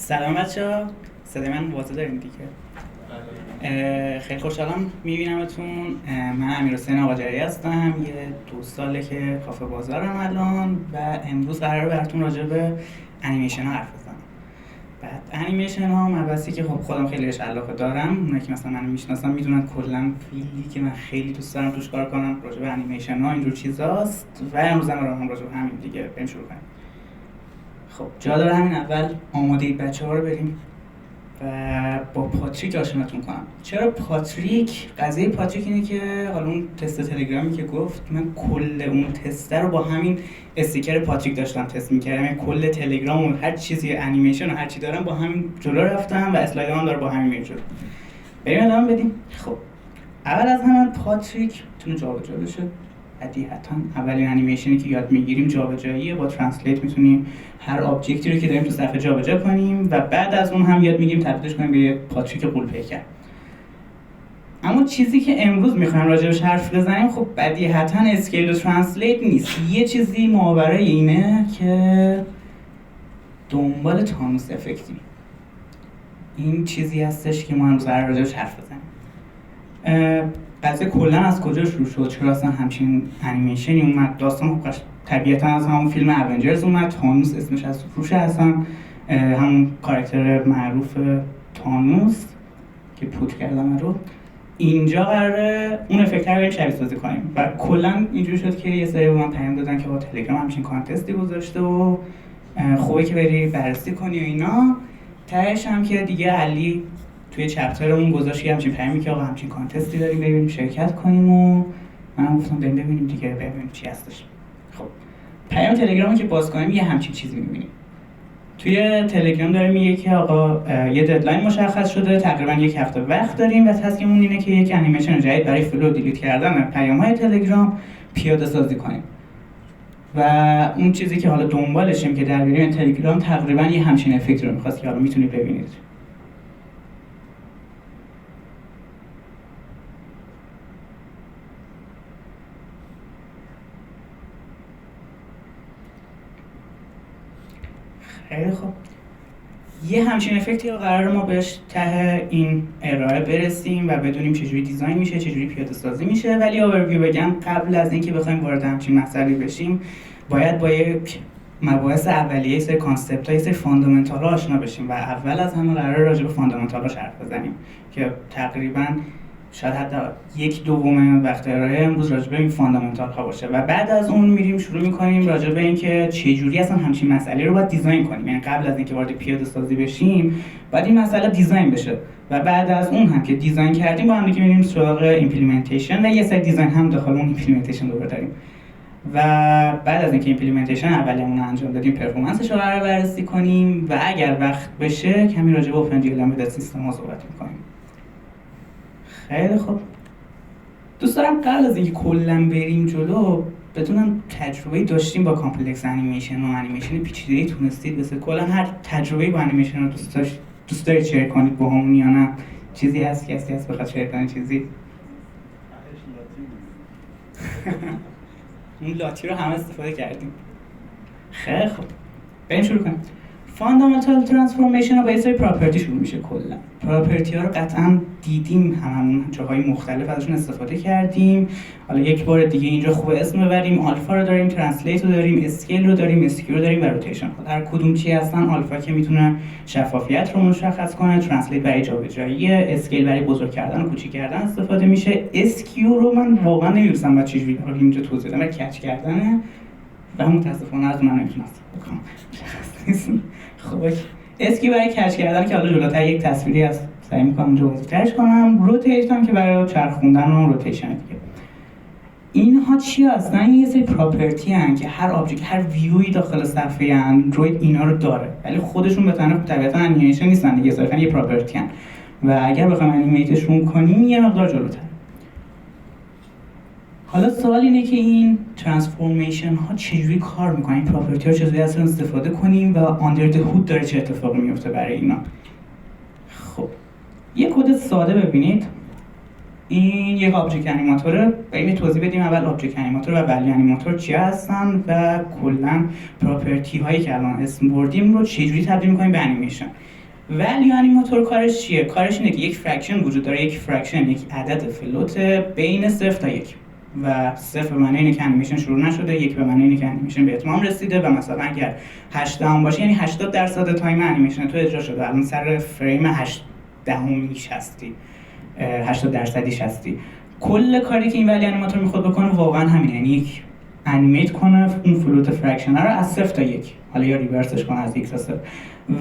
سلام بچه‌ها، صدای من واضح دارین دیگه؟ خیلی خوشحالم میبینمتون. من امیرحسین آقاجری هستم. یه 2 ساله که کافه بازارم الان و امروز قراره براتون راجع به انیمیشن ها حرف بزنم. بعد انیمیشن ها مبحثی که خب خودم خیلی بهش علاقه دارم. اونایی که مثلا منو میشناسن میدونن کلا فیلدی که من خیلی دوست دارم توش کار کنم راجع به انیمیشن ها اینجور چیزاست و امروز هم راجع به همین دیگه بریم شروع کنیم. خب جا داره همین اول آماده بچه‌ها رو بریم و با پاتریک آشناتون کنم. چرا پاتریک؟ قضیه پاتریک اینه که حالا اون تست تلگرامی که گفت من کل اون تست رو با همین استیکر پاتریک داشتم تست می‌کردم. یعنی کل تلگرام و هر چیزی انیمیشن و هر چی دارم با همین جلو رفتم و اسلایدام داره با همین میره جلو. بریم ادامه بدیم. خب اول از همه پاتریک تونه جابجا بشه. حتما اولین انیمیشنی که یاد میگیریم جابجاییه. با ترنسلیت میتونیم هر آبجکتی رو که داریم تو صفحه جابجا کنیم و بعد از اون هم یاد میگیریم تبدیلش کنیم به یه پاتریک غول‌پیکر. اما چیزی که امروز میخوایم راجعش حرف بزنیم خب بدیهیاً اسکیل و ترنسلیت نیست. یه چیزی ماورای اینه که دنبال تانوس افکتی. این چیزی هستش که ما امروز قراره راجعش حرف بزنیم. قضیه کلا از کجا شروع شد؟ چرا اصلا همچین انیمیشنی اومد؟ داستان طبیعتا از همون فیلم اونجرز اومد. تانوس اسمش از روش اصلا همون کاراکتر معروف تانوس که پوت کردن رو اینجا قراره اون افکت رو بریم شبیه سازی کنیم و کلا اینجوری شد که یه سری به من پیام دادن که با تلگرام همچین کانتستی گذاشته و خوبه که بری بررسی کنی و اینا. تهش هم که دیگه علی توی چپترمون گذاشت که همچین پیامی که آقا همچین کانتستی داریم ببینیم شرکت کنیم و منم گفتم بریم ببینیم دیگه ببینیم چی هستش. خب پیام تلگرامو که باز کنیم یه همچین چیزی می‌بینیم. توی تلگرام داره میگه که آقا یه ددلاین مشخص شده، تقریبا 1 هفته وقت داریم و تصمیممون اینه که یک انیمیشن جدید برای فلو دیلیت کردن پیام‌های تلگرام پیاده سازی کنیم. و اون چیزی که حالا دنبالشیم که در بیرون تلگرام تقریبا یه همچین افکتی رو می‌خواست که حالا میتونید ببینید. خیلی خوب. یه همچین افکتی رو قراره ما بهش ته این ارائه برسیم و بدونیم چجوری دیزاین میشه، چجوری پیاده سازی میشه. ولی اوورویو بگم قبل از اینکه بخوایم وارد همچین مسئله بشیم باید با یک مباحث اولیه، سری کانسپت‌ها، سری فاندامنتال‌ها آشنا بشیم و اول از همه قراره راجع به فاندامنتال‌هاش حرف بزنیم که تقریباً شاید حتی 1/2 وقت ارائه امروز راجع به این فاندامنتال ها باشه و بعد از اون میریم شروع میکنیم راجع به اینکه چه جوری اصلا همچین مسئله رو باید دیزاین کنیم. یعنی قبل از اینکه وارد پیاده سازی بشیم باید این مسئله دیزاین بشه و بعد از اون هم که دیزاین کردیم با هم دیگه میریم سراغ ایمپلیمنتیشن و یه سری دیزاین هم داخل اون ایمپلیمنتیشن رو داریم و بعد از اینکه ایمپلیمنتیشن اولیه‌مون رو انجام دادیم پرفورمنسش رو قرار بررسی کنیم و اگر وقت بشه کمی راجع به اوپن دی ال ام سیستم ها صحبت می‌کنیم. خیلی خوب. دوست دارم قبل از اینکه کلا بریم جلو بدونم تجربه‌ای داشتیم با کامپلکس انیمیشن و انیمیشن پیچیده‌ای تونستید مثل کلا هر تجربه‌ای با انیمیشن رو دوست دارید شیر کنید با همون یا نه؟ چیزی هست که هست بخواد شیر کنه چیزی؟ اون لاتی رو همه استفاده کردیم. خیلی خوب. بریم شروع کنیم. فاندامنتال ترانسفورمیشن ها با یه سری پراپرتی شروع میشه. کلا پراپرتی ها رو قطعا دیدیم، هممون جاهای مختلف ازشون استفاده کردیم. حالا یک بار دیگه اینجا خوبه اسم ببریم. آلفا رو داریم، ترنسلیت رو داریم، اسکیل رو داریم، اسکیو رو داریم و روتیشن. هر کدوم چی هستن؟ آلفا که میتونه شفافیت رو مشخص کنه، ترنسلیت برای جابجایی، اسکیل برای بزرگ کردن و کوچیک کردن استفاده میشه. اسکیو رو من واقعا نمی‌دونم بعد چجوری رو اینجا توضیح بدم، کچ کردنه و متاسفانه از من نمیتونم بکنم. خب اسکی برای کچ کردن که حالا جلوتر یک تصویری از سعی میکنم اونجا وضعیتش کنم. روتیت هم که برای چرخوندن و روتیشن دیگه. اینها چی هستن؟ یه سری پراپرتی هستن که هر آبجکت، هر ویوی داخل صفحه اندروید اینا رو داره ولی خودشون به تنها طبیعتا انیمیشن نیستن دیگه، صرفا یه پراپرتی هستن و اگر بخوایم انیمیتشون کنیم یه مقدار جلوتر. حالا سوال اینه که این ترانسفورمیشن ها چجوری کار میکنن؟ این پراپرتی ها چجوری اصلا استفاده کنیم و آندر د هود داره چه اتفاقی میفته برای اینا؟ خب یه کد ساده ببینید. این یک آبجکت انیماتوره و این توضیح بدیم اول آبجکت انیماتور و ولی انیماتور چی هستن و کلا پراپرتی هایی که الان اسم بردیم رو چجوری تبدیل میکنیم به انیمیشن. ولیو انیماتور کارش چیه؟ کارش اینه که یک فرکشن وجود داره، یک فرکشن یک عدد فلوت بین 0 تا 1 و 0 به معنی اینه که انیمیشن شروع نشده، 1 به معنی اینه که انیمیشن به اتمام رسیده و مثلا اگر 8 باشه یعنی 80% تایم انیمیشن تو اجرا شده، الان سر فریم 8 دهمیش هستی، 80% هستی. کل کاری که این ولی انیماتور میخواد بکنه واقعا همینه، یعنی یک انیمیت کنه اون فلوت فرکشن رو از 0 تا 1، حالا یا ریورسش کنه از 1 تا 0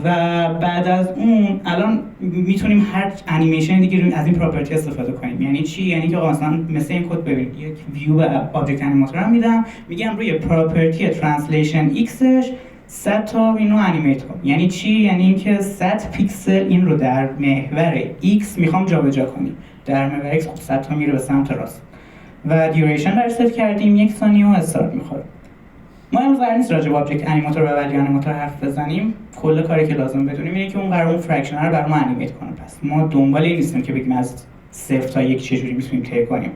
و بعد از اون الان میتونیم هر انیمیشن دیگه از این پراپرتی استفاده کنیم. یعنی چی؟ یعنی که مثلا مثل این کد ببینید یک ویو به آبجکت انیماتور رو میدم، میگم روی پراپرتی ترنسلیشن ایکسش 100 تا اینو انیمیت کن. یعنی چی؟ یعنی اینکه 100 پیکسل این رو در محور x میخوام جابجا کنی، در محور x خب 100 تا میره به سمت راست و دیوریشن براش ست کردیم 1 ثانیه و استارت میخوره. ما امروز قرار نیست راجع به آبجکت انیماتور و ولی انیماتور حرف بزنیم. کل کاری که لازم بدونیم اینه که اون قرار اون فرکشن رو برام انیمیت کنه. پس ما دنبال این نیستیم که بگیم از 0 تا 1 چجوری میتونیم طی کنیم.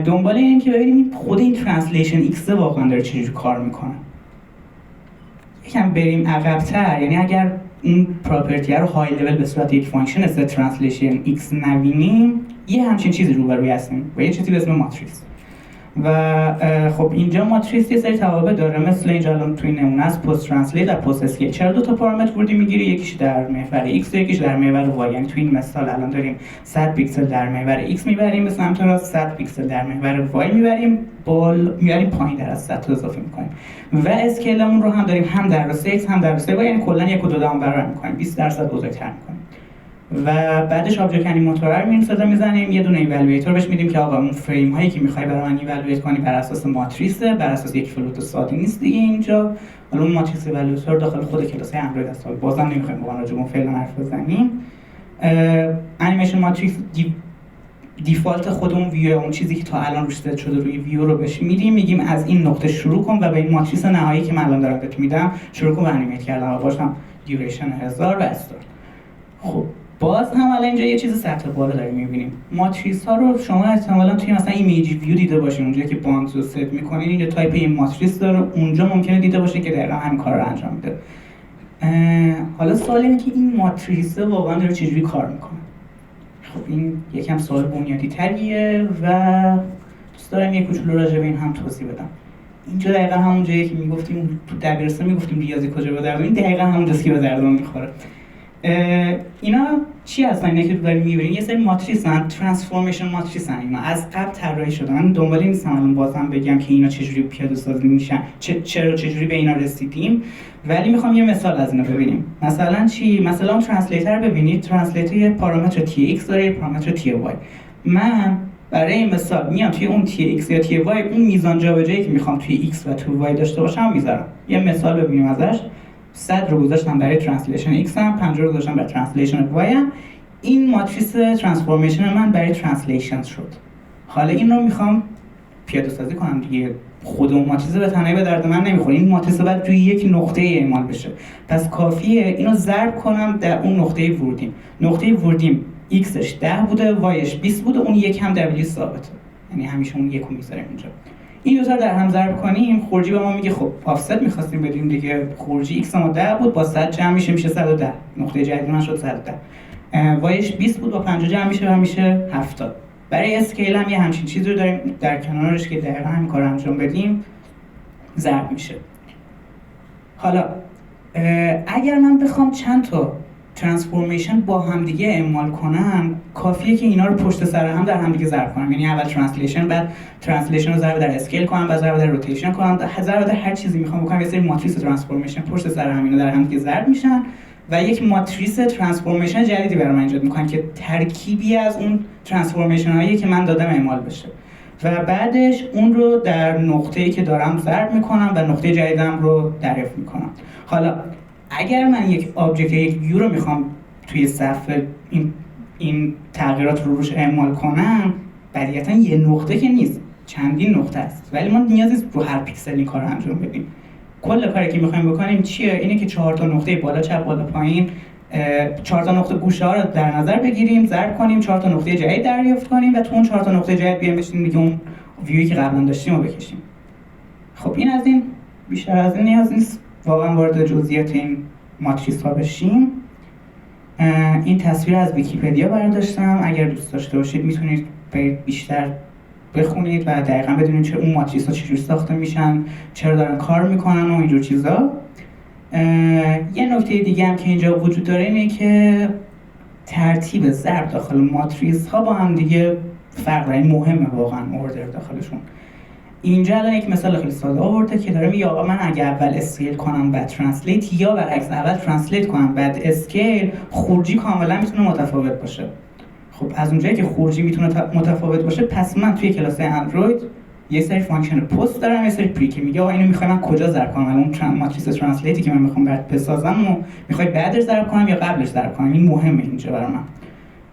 دنبال اینیم که ببینیم خود این ترنسلیشن ایکس واقعا داره چجوری کار میکنه. یکم بریم عقب‌تر، یعنی اگر این پراپرتی رو های لول به صورت یک فانکشن است ترنسلیشن ایکس نبینیم، یه همچین چیزی روبروی هستیم و یه چیزی به اسم ماتریس. و خب اینجا ماتریس یه سری توابع داره، مثل اینجا الان توی نمونه است پست ترنسلیت و پست اسکیل. چرا دو تا پارامتر بردی میگیری؟ یکیش در محور x و یکیش در محور y. یعنی توی این مثال الان داریم 100 پیکسل در محور x میبریم به سمت راست، 100 پیکسل در محور y میبریم پایین در از 100 تا اضافه میکنیم و اسکیلمون رو هم داریم هم در راست x هم در راست y، یعنی کلا 1 و 2 برابر میکنیم، 20% بزرگتر میکنیم و بعدش آبجکت انیماتور رو صدا میزنیم، یه دونه ایوالویتور بهش میدیم که آقا اون فریم هایی که میخوای برای من ایوالویت کنی بر اساس ماتریسه، بر اساس یک فلوت ساده نیست دیگه اینجا. حالا اون ماتریس ایوالویتور داخل خود کلاس اندروید است، بازم نمیخوایم واقعا راجع به اون فعلا حرف بزنیم. انیمیشن ماتریس دیفالت خود اون ویو، اون چیزی که تا الان روش ست شده روی ویو رو بهش میدیم، میگیم از این نقطه شروع کن و به این ماتریس نهایی که من الان دارم بهت میدم شروع کن و انیمیت کردن و باشم دیوریشن 1000 و استارت. خب باز هم الان اینجا یه چیز سطح بالا داریم می‌بینیم. ماتریس ها رو شما احتمالاً توی مثلا ایمیج ویو دیده باشین، اونجا که باندز رو ست می‌کنین اینجا تایپ این ماتریس داره، اونجا ممکنه دیده باشین که دقیقاً همین کار رو انجام میده. حالا سوال اینه که این ماتریس واقعاً داره چجوری کار می‌کنه. خب این یکم سوال بنیادی تریه و دوست دارم یه کوچولو راجع به این هم توضیح بدم. اینجا دقیقاً همون جایی که میگفتیم تو دبیرستان میگفتیم ریاضی کجا به درد، این دقیقاً همون جاست که به دردمون می‌خوره. اینا چی هستن؟ اینا که داریم می‌بینید یه سری ماتریسن، ترانسفورمیشن ماتریسن. اینا از قبل طراحی شدن. من دنبال نیستم الان بازم بگم که اینا چجوری پیاده سازی میشن، چجوری به اینا رسیدیم، ولی میخوام یه مثال از اینا ببینیم. مثلا چی؟ مثلا اون ترنسلیتر رو ببینید، ترنسلیتر یه پارامتر tx داره، یه پارامتر ty. من برای این مثال میام توی اون tx یا ty اون میزان جابجایی که میخوام توی x و توی y داشته باشم میذارم. یه مثال ببینیم ازش. 100 رو گذاشتم برای ترنسلیشن x هم، 50 رو گذاشتم برای ترنسلیشن y هم. این ماتریس ترانسفورمیشن من برای ترنسلیشن شد. حالا این رو میخوام پیاده سازی کنم دیگه. خود اون ماتریس به تنهایی به درد من نمیخوره. این ماتریس باید توی یک نقطه اعمال بشه. پس کافیه اینو ضرب کنم در اون نقطه ورودیم. نقطه ورودیم xش 10 بوده، yش 20 بوده، اون یک هم w ثابته. یعنی همیشه اون یکو میذاریم اینجا. این دو تا در هم ضرب کنیم، خروجی به ما میگه خب آفست می‌خواستیم بدیم دیگه. خروجی x ما 10 بود، با 100 جمع میشه 110. نقطه جدید من شد 110. وایش 20 بود، با 50 جمع میشه 70. برای اسکیل هم یه همچین چیزی رو داریم در کنارش که دقیقاً همین کارو انجام بدیم ضرب میشه. حالا اگر من بخوام چند تا ترانسفورمیشن با هم دیگه اعمال کنم، کافیه که اینا رو پشت سر هم در هم دیگه ضرب کنم. یعنی اول ترنسلیشن، بعد ترنسلیشن رو ضرب در اسکیل کنم، بعد ضرب در روتیشن کنم، ضرب در هر چیزی میخوام بکنم. یه سری ماتریس ترانسفورمیشن پشت سر هم اینا در هم دیگه ضرب میشن و یک ماتریس ترانسفورمیشن جدیدی برام ایجاد میکنن که ترکیبی از اون ترانسفورمیشن هایی که من دادم اعمال بشه و بعدش اون رو در نقطه‌ای که دارم ضرب میکنم و نقطه جدیدم رو دریافت میکنم. حالا اگر من یک آبجکت، یک ویو رو میخوام توی صفحه این تغییرات رو روش اعمال کنم، بدیهیاً یه نقطه که نیست، چندین نقطه است، ولی ما نیازی نیست رو هر پیکسل این کار رو انجام بدیم. کل کاری که میخوایم بکنیم چیه؟ اینه که 4 تا نقطه بالا، چپ، بالا، پایین، 4 تا نقطه گوشه ها رو در نظر بگیریم، ضرب کنیم، 4 تا نقطه جدید دریافت کنیم و تو اون 4 تا نقطه جدید بیایم بشینیم دیگه اون ویویی که قبلا داشتیم رو بکشیم. خب این از این، بیشتر از این نیاز نیست واقعا وارد جزئیات این ماتریس ها بشیم. این تصویر از ویکی‌پدیا برداشتم. اگر دوست داشته باشید میتونید برید بیشتر بخونید و دقیقاً بدونید چه اون ماتریس‌ها چجوری ساخته میشن، چرا دارن کار میکنن و اینجور چیزا. یه نکته دیگه هم که اینجا وجود داره اینه که ترتیب ضرب داخل ماتریس ها با هم دیگه فرق داره، مهمه واقعا اوردر داخلشون. اینجا الان یک مثال خیلی ساده آورده که داره میگه آقا من اگه اول اسکیل کنم بعد ترنسلیت، یا برعکس اول ترنسلیت کنم بعد اسکیل، خروجی کاملا میتونه متفاوت باشه. خب از اونجایی که خروجی میتونه متفاوت باشه، پس من توی کلاس اندروید یه سری فانکشن پست دارم، یه سری پری که میگه آقا اینو میخوام من کجا ضرب کنم، اون ماتریس ترنسلیتی که من میخوام بعد بسازم و میخوای بعدش ضرب کنم یا قبلش ضرب کنم. این مهمه اینجا برای من.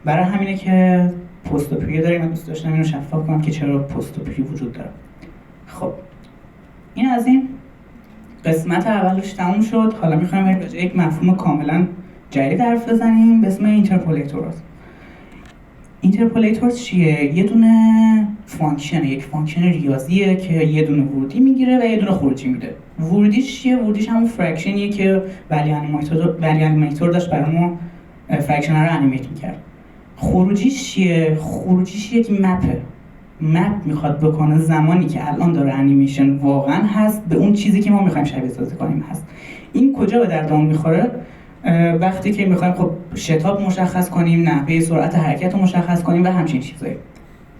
برای همینه که پست و پری داریم. من دوست داشتم اینو شفاف کنم که چرا پست و پری وجود داره. خب این از این قسمت اولش تموم شد. حالا میخوایم راجع به یک مفهوم کاملا جدید حرف بزنیم به اسم اینترپولاتورز. اینترپولاتورز چیه؟ یه دونه فانکشن، یک فانکشن ریاضیه که یه دونه ورودی میگیره و یه دونه خروجی میده. ورودیش چیه؟ ورودیش همون فرکشنیه که ولی انیمیتور داشت برامون فرکشن رو انیمیت میکرد. خروجیش چیه؟ خروجیش یک مپ میخواد بکنه زمانی که الان داره انیمیشن واقعا هست به اون چیزی که ما میخوایم شبیه سازی کنیم هست. این کجا به دردمون میخوره؟ وقتی که میخوایم خب شتاب مشخص کنیم، نحوه سرعت حرکت رو مشخص کنیم و همچین چیزایی.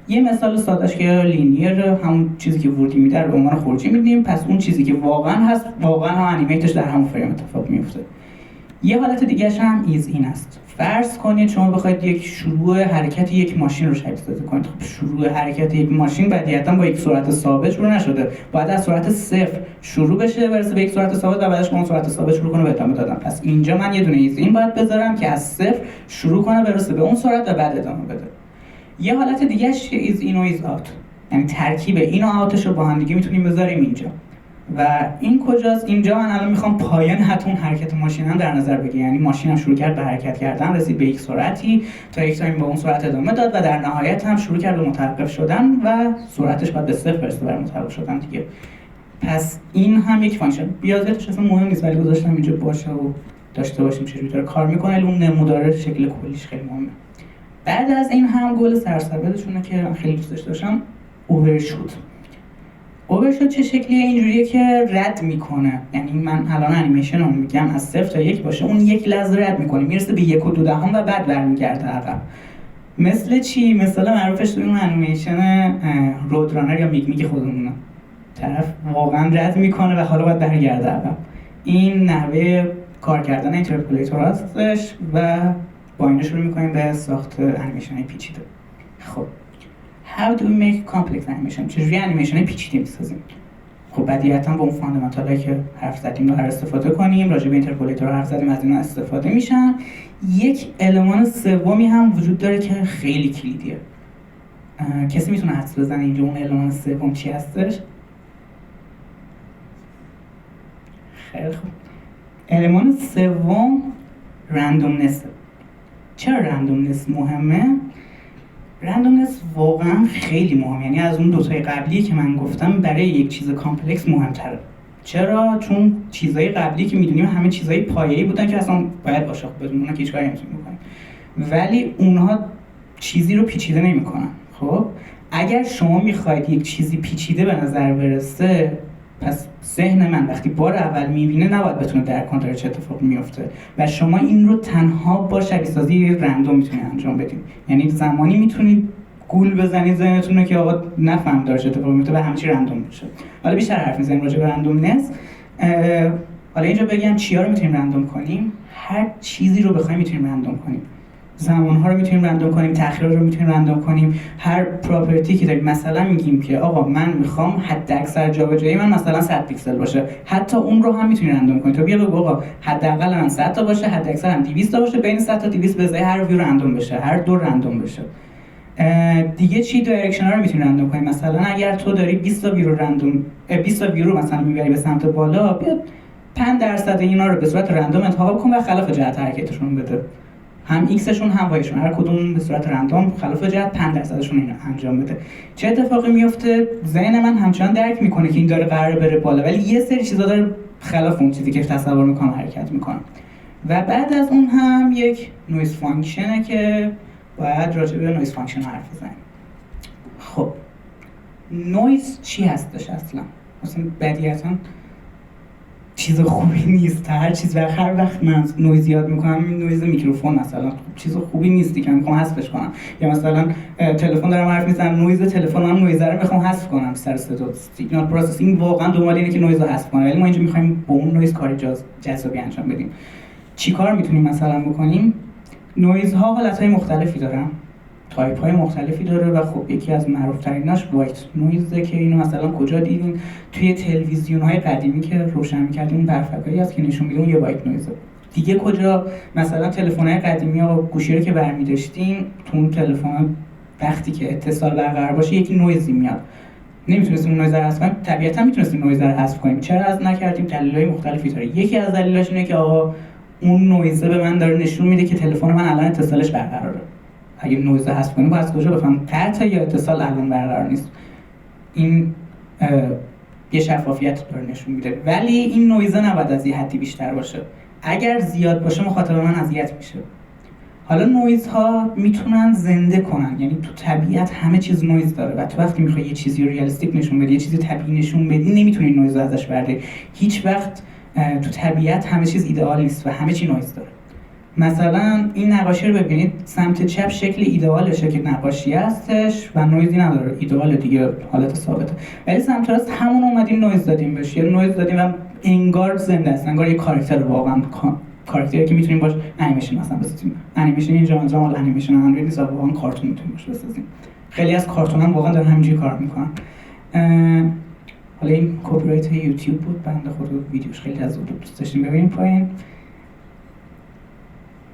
یه مثال سادهش که لینیر، همون چیزی که ورودی میده رو به عنوان خروجی میدیم، پس اون چیزی که واقعا هست واقعا هم انیمیتش در همون فریم اتفاق میفته. یه حالت دیگه‌ش هم این است. فرض کنید شما بخواید یک شروع حرکت یک ماشین رو شبیه سازی کنید. خب شروع حرکت یک ماشین بدیهیاً با یک سرعت ثابت شروع نشده. باید از سرعت صفر شروع بشه برسه به یک سرعت ثابت و بعدش با اون سرعت ثابت شروع کنه به ادامه دادن. پس اینجا من یه دونه این باید بذارم که از صفر شروع کنه برسه به اون سرعت و بعد ادامه بده. یه حالت دیگه‌اش که این و اوت. یعنی ترکیب این و اوتش رو با هم دیگه میتونیم بذاریم اینجا. و این کجاست؟ اینجا من الان میخوام پایان حتما حرکت ماشین هم در نظر بگیرم. یعنی ماشین هم شروع کرد به حرکت کردن، رسید به یک سرعتی، تا یک تایم با اون سرعت ادامه داد و در نهایت هم شروع کرد به متوقف شدن و سرعتش باید به صفر برسه برای متوقف شدن دیگه. پس این هم یک فانکشن ریاضیاتش اصلا مهم نیست، ولی گذاشتم اینجا باشه و داشته باشیم چجوری داره کار میکنه. اون نمودار شکل کلیش خیلی مهمه. بعد از این هم گل سرسبدشونه که خیلی دوست داشتم، اوورشوت. اوورشوت چه شکلیه؟ اینجوریه که رد میکنه. یعنی من الان انیمیشن رو میگم از 0 تا 1 باشه، اون یک لحظه رد میکنه میرسه به 1 و 2 دهم و بعد برمیگرده عقب. مثل چی؟ مثلا معروفش تو اون انیمیشن رود رانر یا میگ خودمونه. طرف واقعا رد میکنه و حالا باید برگرده عقب. این نحوه کار کردن اینترپولاتور هستش و با این شروع میکنیم به ساخت انیمیشن پیچیده. خب How do we make complex animation؟ چجوری انیمیشن پیچیده میسازیم؟ خب بدیهیاً با اون فاندامنتالایی که حرف زدیم رو استفاده کنیم، راجع به اینترپولاتور حرف زدیم، از اینا استفاده میشن. یک المان سومی هم وجود داره که خیلی کلیدیه. کسی میتونه حدس بزنه اینجا اون المان سوم چی هستش؟ خیلی خوب. المان سوم رندومنس. چرا رندومنس مهمه؟ رندومنس واقعا خیلی مهمه. یعنی از اون دوتای قبلی که من گفتم برای یک چیز کامپلکس مهمتره. چرا؟ چون چیزای قبلی که میدونیم همه چیزای پایه‌ای بودن که اصلا باید باشه، بدون اونها که هیچ کاری نمیتونیم بکنیم. ولی اونها چیزی رو پیچیده نمیکنن. خب اگر شما میخواید یک چیزی پیچیده به نظر برسه، پس ذهن من وقتی بار اول میبینه نباید بتونه درک کنه چه اتفاقی میفته و شما این رو تنها با شبیه سازی رندوم میتونید انجام بدید. یعنی زمانی میتونید گول بزنید ذهنتون رو که آقا نفهم داره چه اتفاقی میفته و همه چی رندوم میشه. حالا بیشتر حرف میزنیم راجع به رندومنس. حالا اینجا بگم چیا رو میتونیم رندوم کنیم. هر چیزی رو بخوایم میتونیم رندوم کنیم. زمان‌ها رو میتونیم رندوم کنیم، تأخیرها رو میتونیم رندوم کنیم. هر پراپرتی که داریم، مثلا میگیم که آقا من میخوام حد اکثر جابجایی من مثلا 100 پیکسل باشه، حتی اون رو هم میتونی رندوم کنی. تو بیا بگو آقا حداقل من 100 تا باشه، حد اکثر هم 200 تا باشه، بین 100 تا 200 بذاری هر ویو رندوم بشه، هر دو رندوم بشه. دیگه چی؟ دایرکشن‌ها رو میتونی رندوم کنی. مثلا اگر تو داری 20 تا ویو رندوم 20 تا ویو مثلا میبری به سمت بالا، بیا 5% اینا رو به صورت رندوم انتخاب کن و خلاف جهت حرکتشون بده. هم ایکسشون هم وایشون، هر کدوم به صورت رندوم خلاف جهت 5%شون اینو انجام بده. چه اتفاقی میفته؟ ذهن من همچنان درک میکنه که این داره قراره بره بالا، ولی یه سری چیزا داره خلاف اون چیزی که تصور میکنم حرکت میکنه. و بعد از اون هم یک نویز فانکشنه که باید راجع به نویز فانکشن حرف بزنیم. خب نویز چی هستش اصلا؟ مثلا بدیهیاً چیز خوبی نیست. هر چیز هر وقت من نویز یاد میکنم، نویز میکروفون مثلا چیز خوبی نیستی که من میخوام حذفش کنم، یا مثلا تلفن دارم حرف میزنم نویز تلفنم نویز رو میخوام حذف کنم سر صدا، سیگنال پروسسینگ واقعا دنبال اینه که نویز رو حذف کنه، ولی ما اینجا میخوایم با اون نویز کاری جذابی انجام بدیم. چیکار میتونیم مثلا بکنیم؟ نویزها حالتهای مختلفی دارن، تایپ های مختلفی داره و خب یکی از معروف تریناش وایت نویزه که اینو مثلا کجا دیدین؟ توی تلویزیون های قدیمی که روشن می‌کردیم برفکایی هست که نشون میده اون یه وایت نویزه. دیگه کجا؟ مثلا تلفن های قدیمی ها گوشی رو که برمی‌داشتیم تو اون تلفن وقتی که اتصال برقرار باشه یکی نویزی میاد، نمیتونستیم اون نویز رو حذف کنیم. طبیعتا میتونستیم نویز رو حذف کنیم، چرا حذف نکردیم؟ دلایل مختلفی داره. یکی از دلایلش اینه که آقا اون نویزه به من داره نشون میده که تلفن من الان اتصالش برقراره. اگه نویز حذف کنیم باید از کجا بفهمم قطع یا اتصال الان برقرار نیست؟ این یه شفافیت داره نشون میده، ولی این نویزه نباید از یه حدی بیشتر باشه. اگر زیاد باشه مخاطب من اذیت میشه. حالا نویزها میتونن زنده کنن، یعنی تو طبیعت همه چیز نویز داره و تو وقتی میخوای یه چیزی رو ریالیستیک نشون بدی، یه چیزی طبیعی نشون بدی، نمیتونی نویز رو ازش برداری. هیچ وقت تو طبیعت همه چیز ایدئال نیست و همه چی نویز داره. مثلا این نقاشی رو ببینید، سمت چپ شکل ایدئالشه که نقاشی هستش و نویزی نداره، ایدئال دیگه حالت ثابته. ولی سمت راست همون اومدیم نویز دادیم بهش، یه نویز دادیم و انگار زنده است، انگار یه کاراکتر، واقعا کاراکتری که میتونیم باش انیمیشن مثلا بسازیم. انیمیشن اینجا مثلا مال انیمیشن اندروید نیست، واقعا کارتون میتونیم باش بسازیم. خیلی از کارتون هم واقعا دارن همینجوری کار میکنن. حالا این کپی رایت یوتیوب بود، بنده خدا ویدیوش خیلی از دوست داشتیم ببینیم پایین.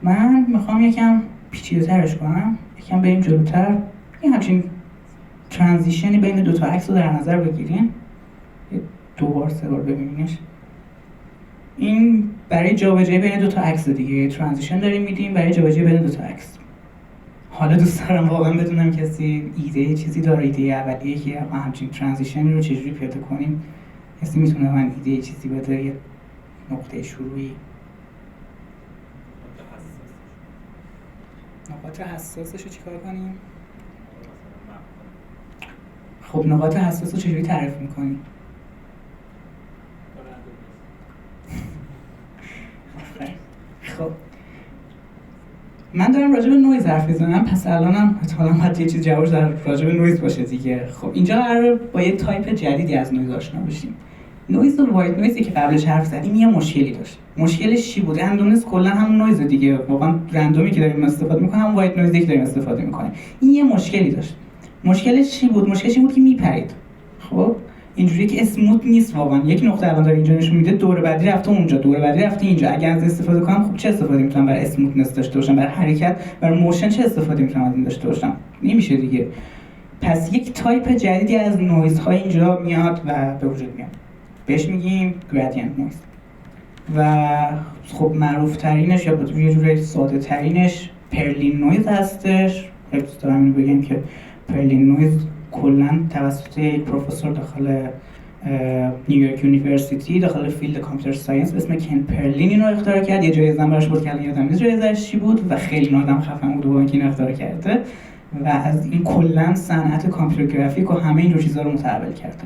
من میخوام یکم پیچیده‌ترش کنم، یکم بریم جلوتر، یه همچین ترانزیشنی بین دو تا عکس رو در نظر بگیریم، دو بار سه بار ببینینش. این برای جابجایی بین دو تا عکس دیگه ترانزیشن داریم میدیم برای جابجایی بین دو تا عکس. حالا دوست دارم واقعا بدونم کسی ایده چیزی داره، ایده اولیه که همچین ترانزیشنی رو چجوری پیاده کنیم. کسی میتونه من ایده چیزی بده، یه نقطه شروعی؟ نقاط حساسش رو چیکار کنیم؟ خب نقاط حساس رو چجوری تعریف میکنیم؟ خب من دارم راجع به نویز حرف میزنم، پس الانم احتمالاً باید یه چیز جوابش در راجع به نویز باشه دیگه. خب اینجا قراره با یه تایپ جدیدی از نویز آشنا بشیم. نویز و وایت نویزی که قبلش حرف زدیم یه مشکلی داشت. مشکلش چی بود؟ رندومنس کلا همون نویز دیگه، واقعا رندومی که داریم استفاده می‌کنیم همون وایت نویزی که داریم استفاده می‌کنیم. این یه مشکلی داشت. مشکلش چی بود؟ مشکلش این بود که میپرید. خب اینجوری که اسموت نیست واقعا. یک نقطه الان داره اینجا نشون میده، دور بعدی رفته اونجا، دور بعدی رفته اینجا. اگه از استفاده کنم خب چه استفاده میتونم برای اسموتنس داشته باشم؟ برای حرکت، برای موشن چه استفاده میتونم از این داشته باشم؟ نمیشه دیگه. پس یک تایپ جدیدی از نویزها اینجا میاد و به وجود میاد. بهش میگیم گرادینت نویز. و خب معروف ترینش یا یه جوری ساده ترینش پرلین نویز هستش. خیلی دوست دارم اینو بگم که پرلین نویز کلاً توسط یک پروفسور داخل نیویورک یونیورسیتی داخل فیلد کامپیوتر ساینس به اسم کن پرلین اینو اختراع کرد. یه جایزه هم براش بود که الان یادم نیست جایزه‌اش چی بود و خیلی آدم خفن بود با اینکه اینو اختراع کرده و از این کلاً صنعت کامپیوتر گرافیک و همه اینجور چیزا رو متحول کرده.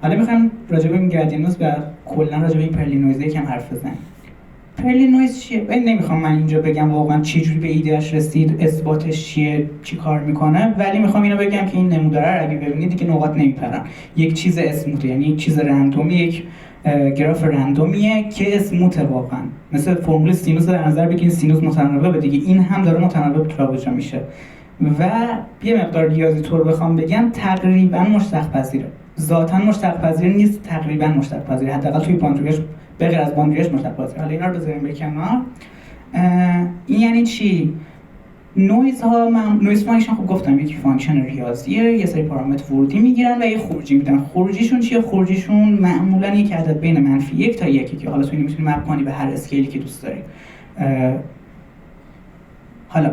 حالا میخوام راجع به این گرادینت نویز و کلا راجع به این پرلین نویز یکم حرف بزنیم. پرلین نویز چیه؟ نمیخوام من اینجا بگم واقعا چه جوری به ایدهش رسید، اثباتش چیه، چی کار میکنه، ولی میخوام اینو بگم که این نموداره رو اگه ببینید دیگه نقاط نمیپرن. یک چیز اسموته، یعنی یک چیز رندومی، یک گراف رندومیه که اسموته واقعا. مثل فرمول سینوس در نظر بگیرید، سینوس متناوبه دیگه، این هم داره متناوب جابجا میشه. و یه مقدار ریاضی طور بخوام بگم تقریبا مشتق پذیره. ذاتاً مشتق پذیر نیست، تقریبا مشتق پذیر، حداقل توی باندریش به غیر از باندریش مشتق پذیر. حالا اینا رو بذاریم به کنار. این یعنی چی؟ نویز فانکشن خب گفتم یک فانکشن ریاضیه، یه سری پارامتر ورودی میگیرن و یه خروجی میدن. خروجیشون چیه؟ خروجیشون معمولاً یک عدد بین -1 تا 1 که حالا تو اینو میتونی مپ کنی به هر اسکیلی که دوست داری. حالا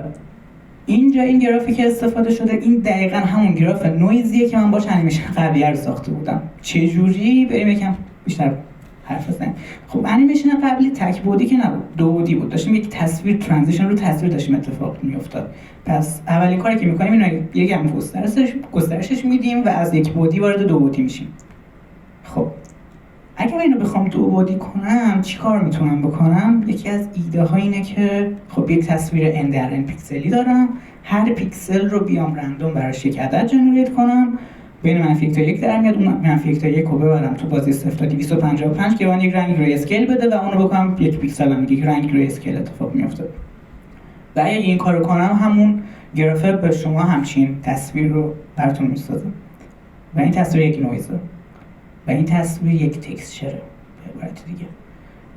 اینجا این گرافی که استفاده شده این دقیقاً همون گراف نویزیه که من باش انیمیشن قبلیه رو ساخته بودم. چه جوری؟ بریم یکم بیشتر حرف بزنیم. خب انیمیشن قبلی تک بعدی که نبود، دو بعدی بود. داشتیم یک تصویر ترانزیشن رو تصویر داشتیم اتفاق میافتاد. پس اولین کاری که می‌کنیم اینه یکم گسترشش میدیم و از یک بعدی وارد دو بعدی میشیم. خب اگه من اینو بخوام دو بعدی کنم چی کار میتونم بکنم؟ یکی از ایده ها اینه که خب یک تصویر n در n پیکسلی دارم، هر پیکسل رو بیام رندوم براش یک عدد جنریت کنم، بین -1 تا 1 در میاد، اون -1 تا 1 رو ببرم تو بازی 0 تا 255 که من یک رنگ گری اسکیل بده و اونو بکنم یک پیکسل هم یک رنگ گری اسکیل اتفاق میفته. و اگه این کارو کنم همون گرافه به شما همچین تصویر رو براتون میسازه. و این تصویر یک نویزه. و این تصویر یک تکسچره به عبارت دیگه.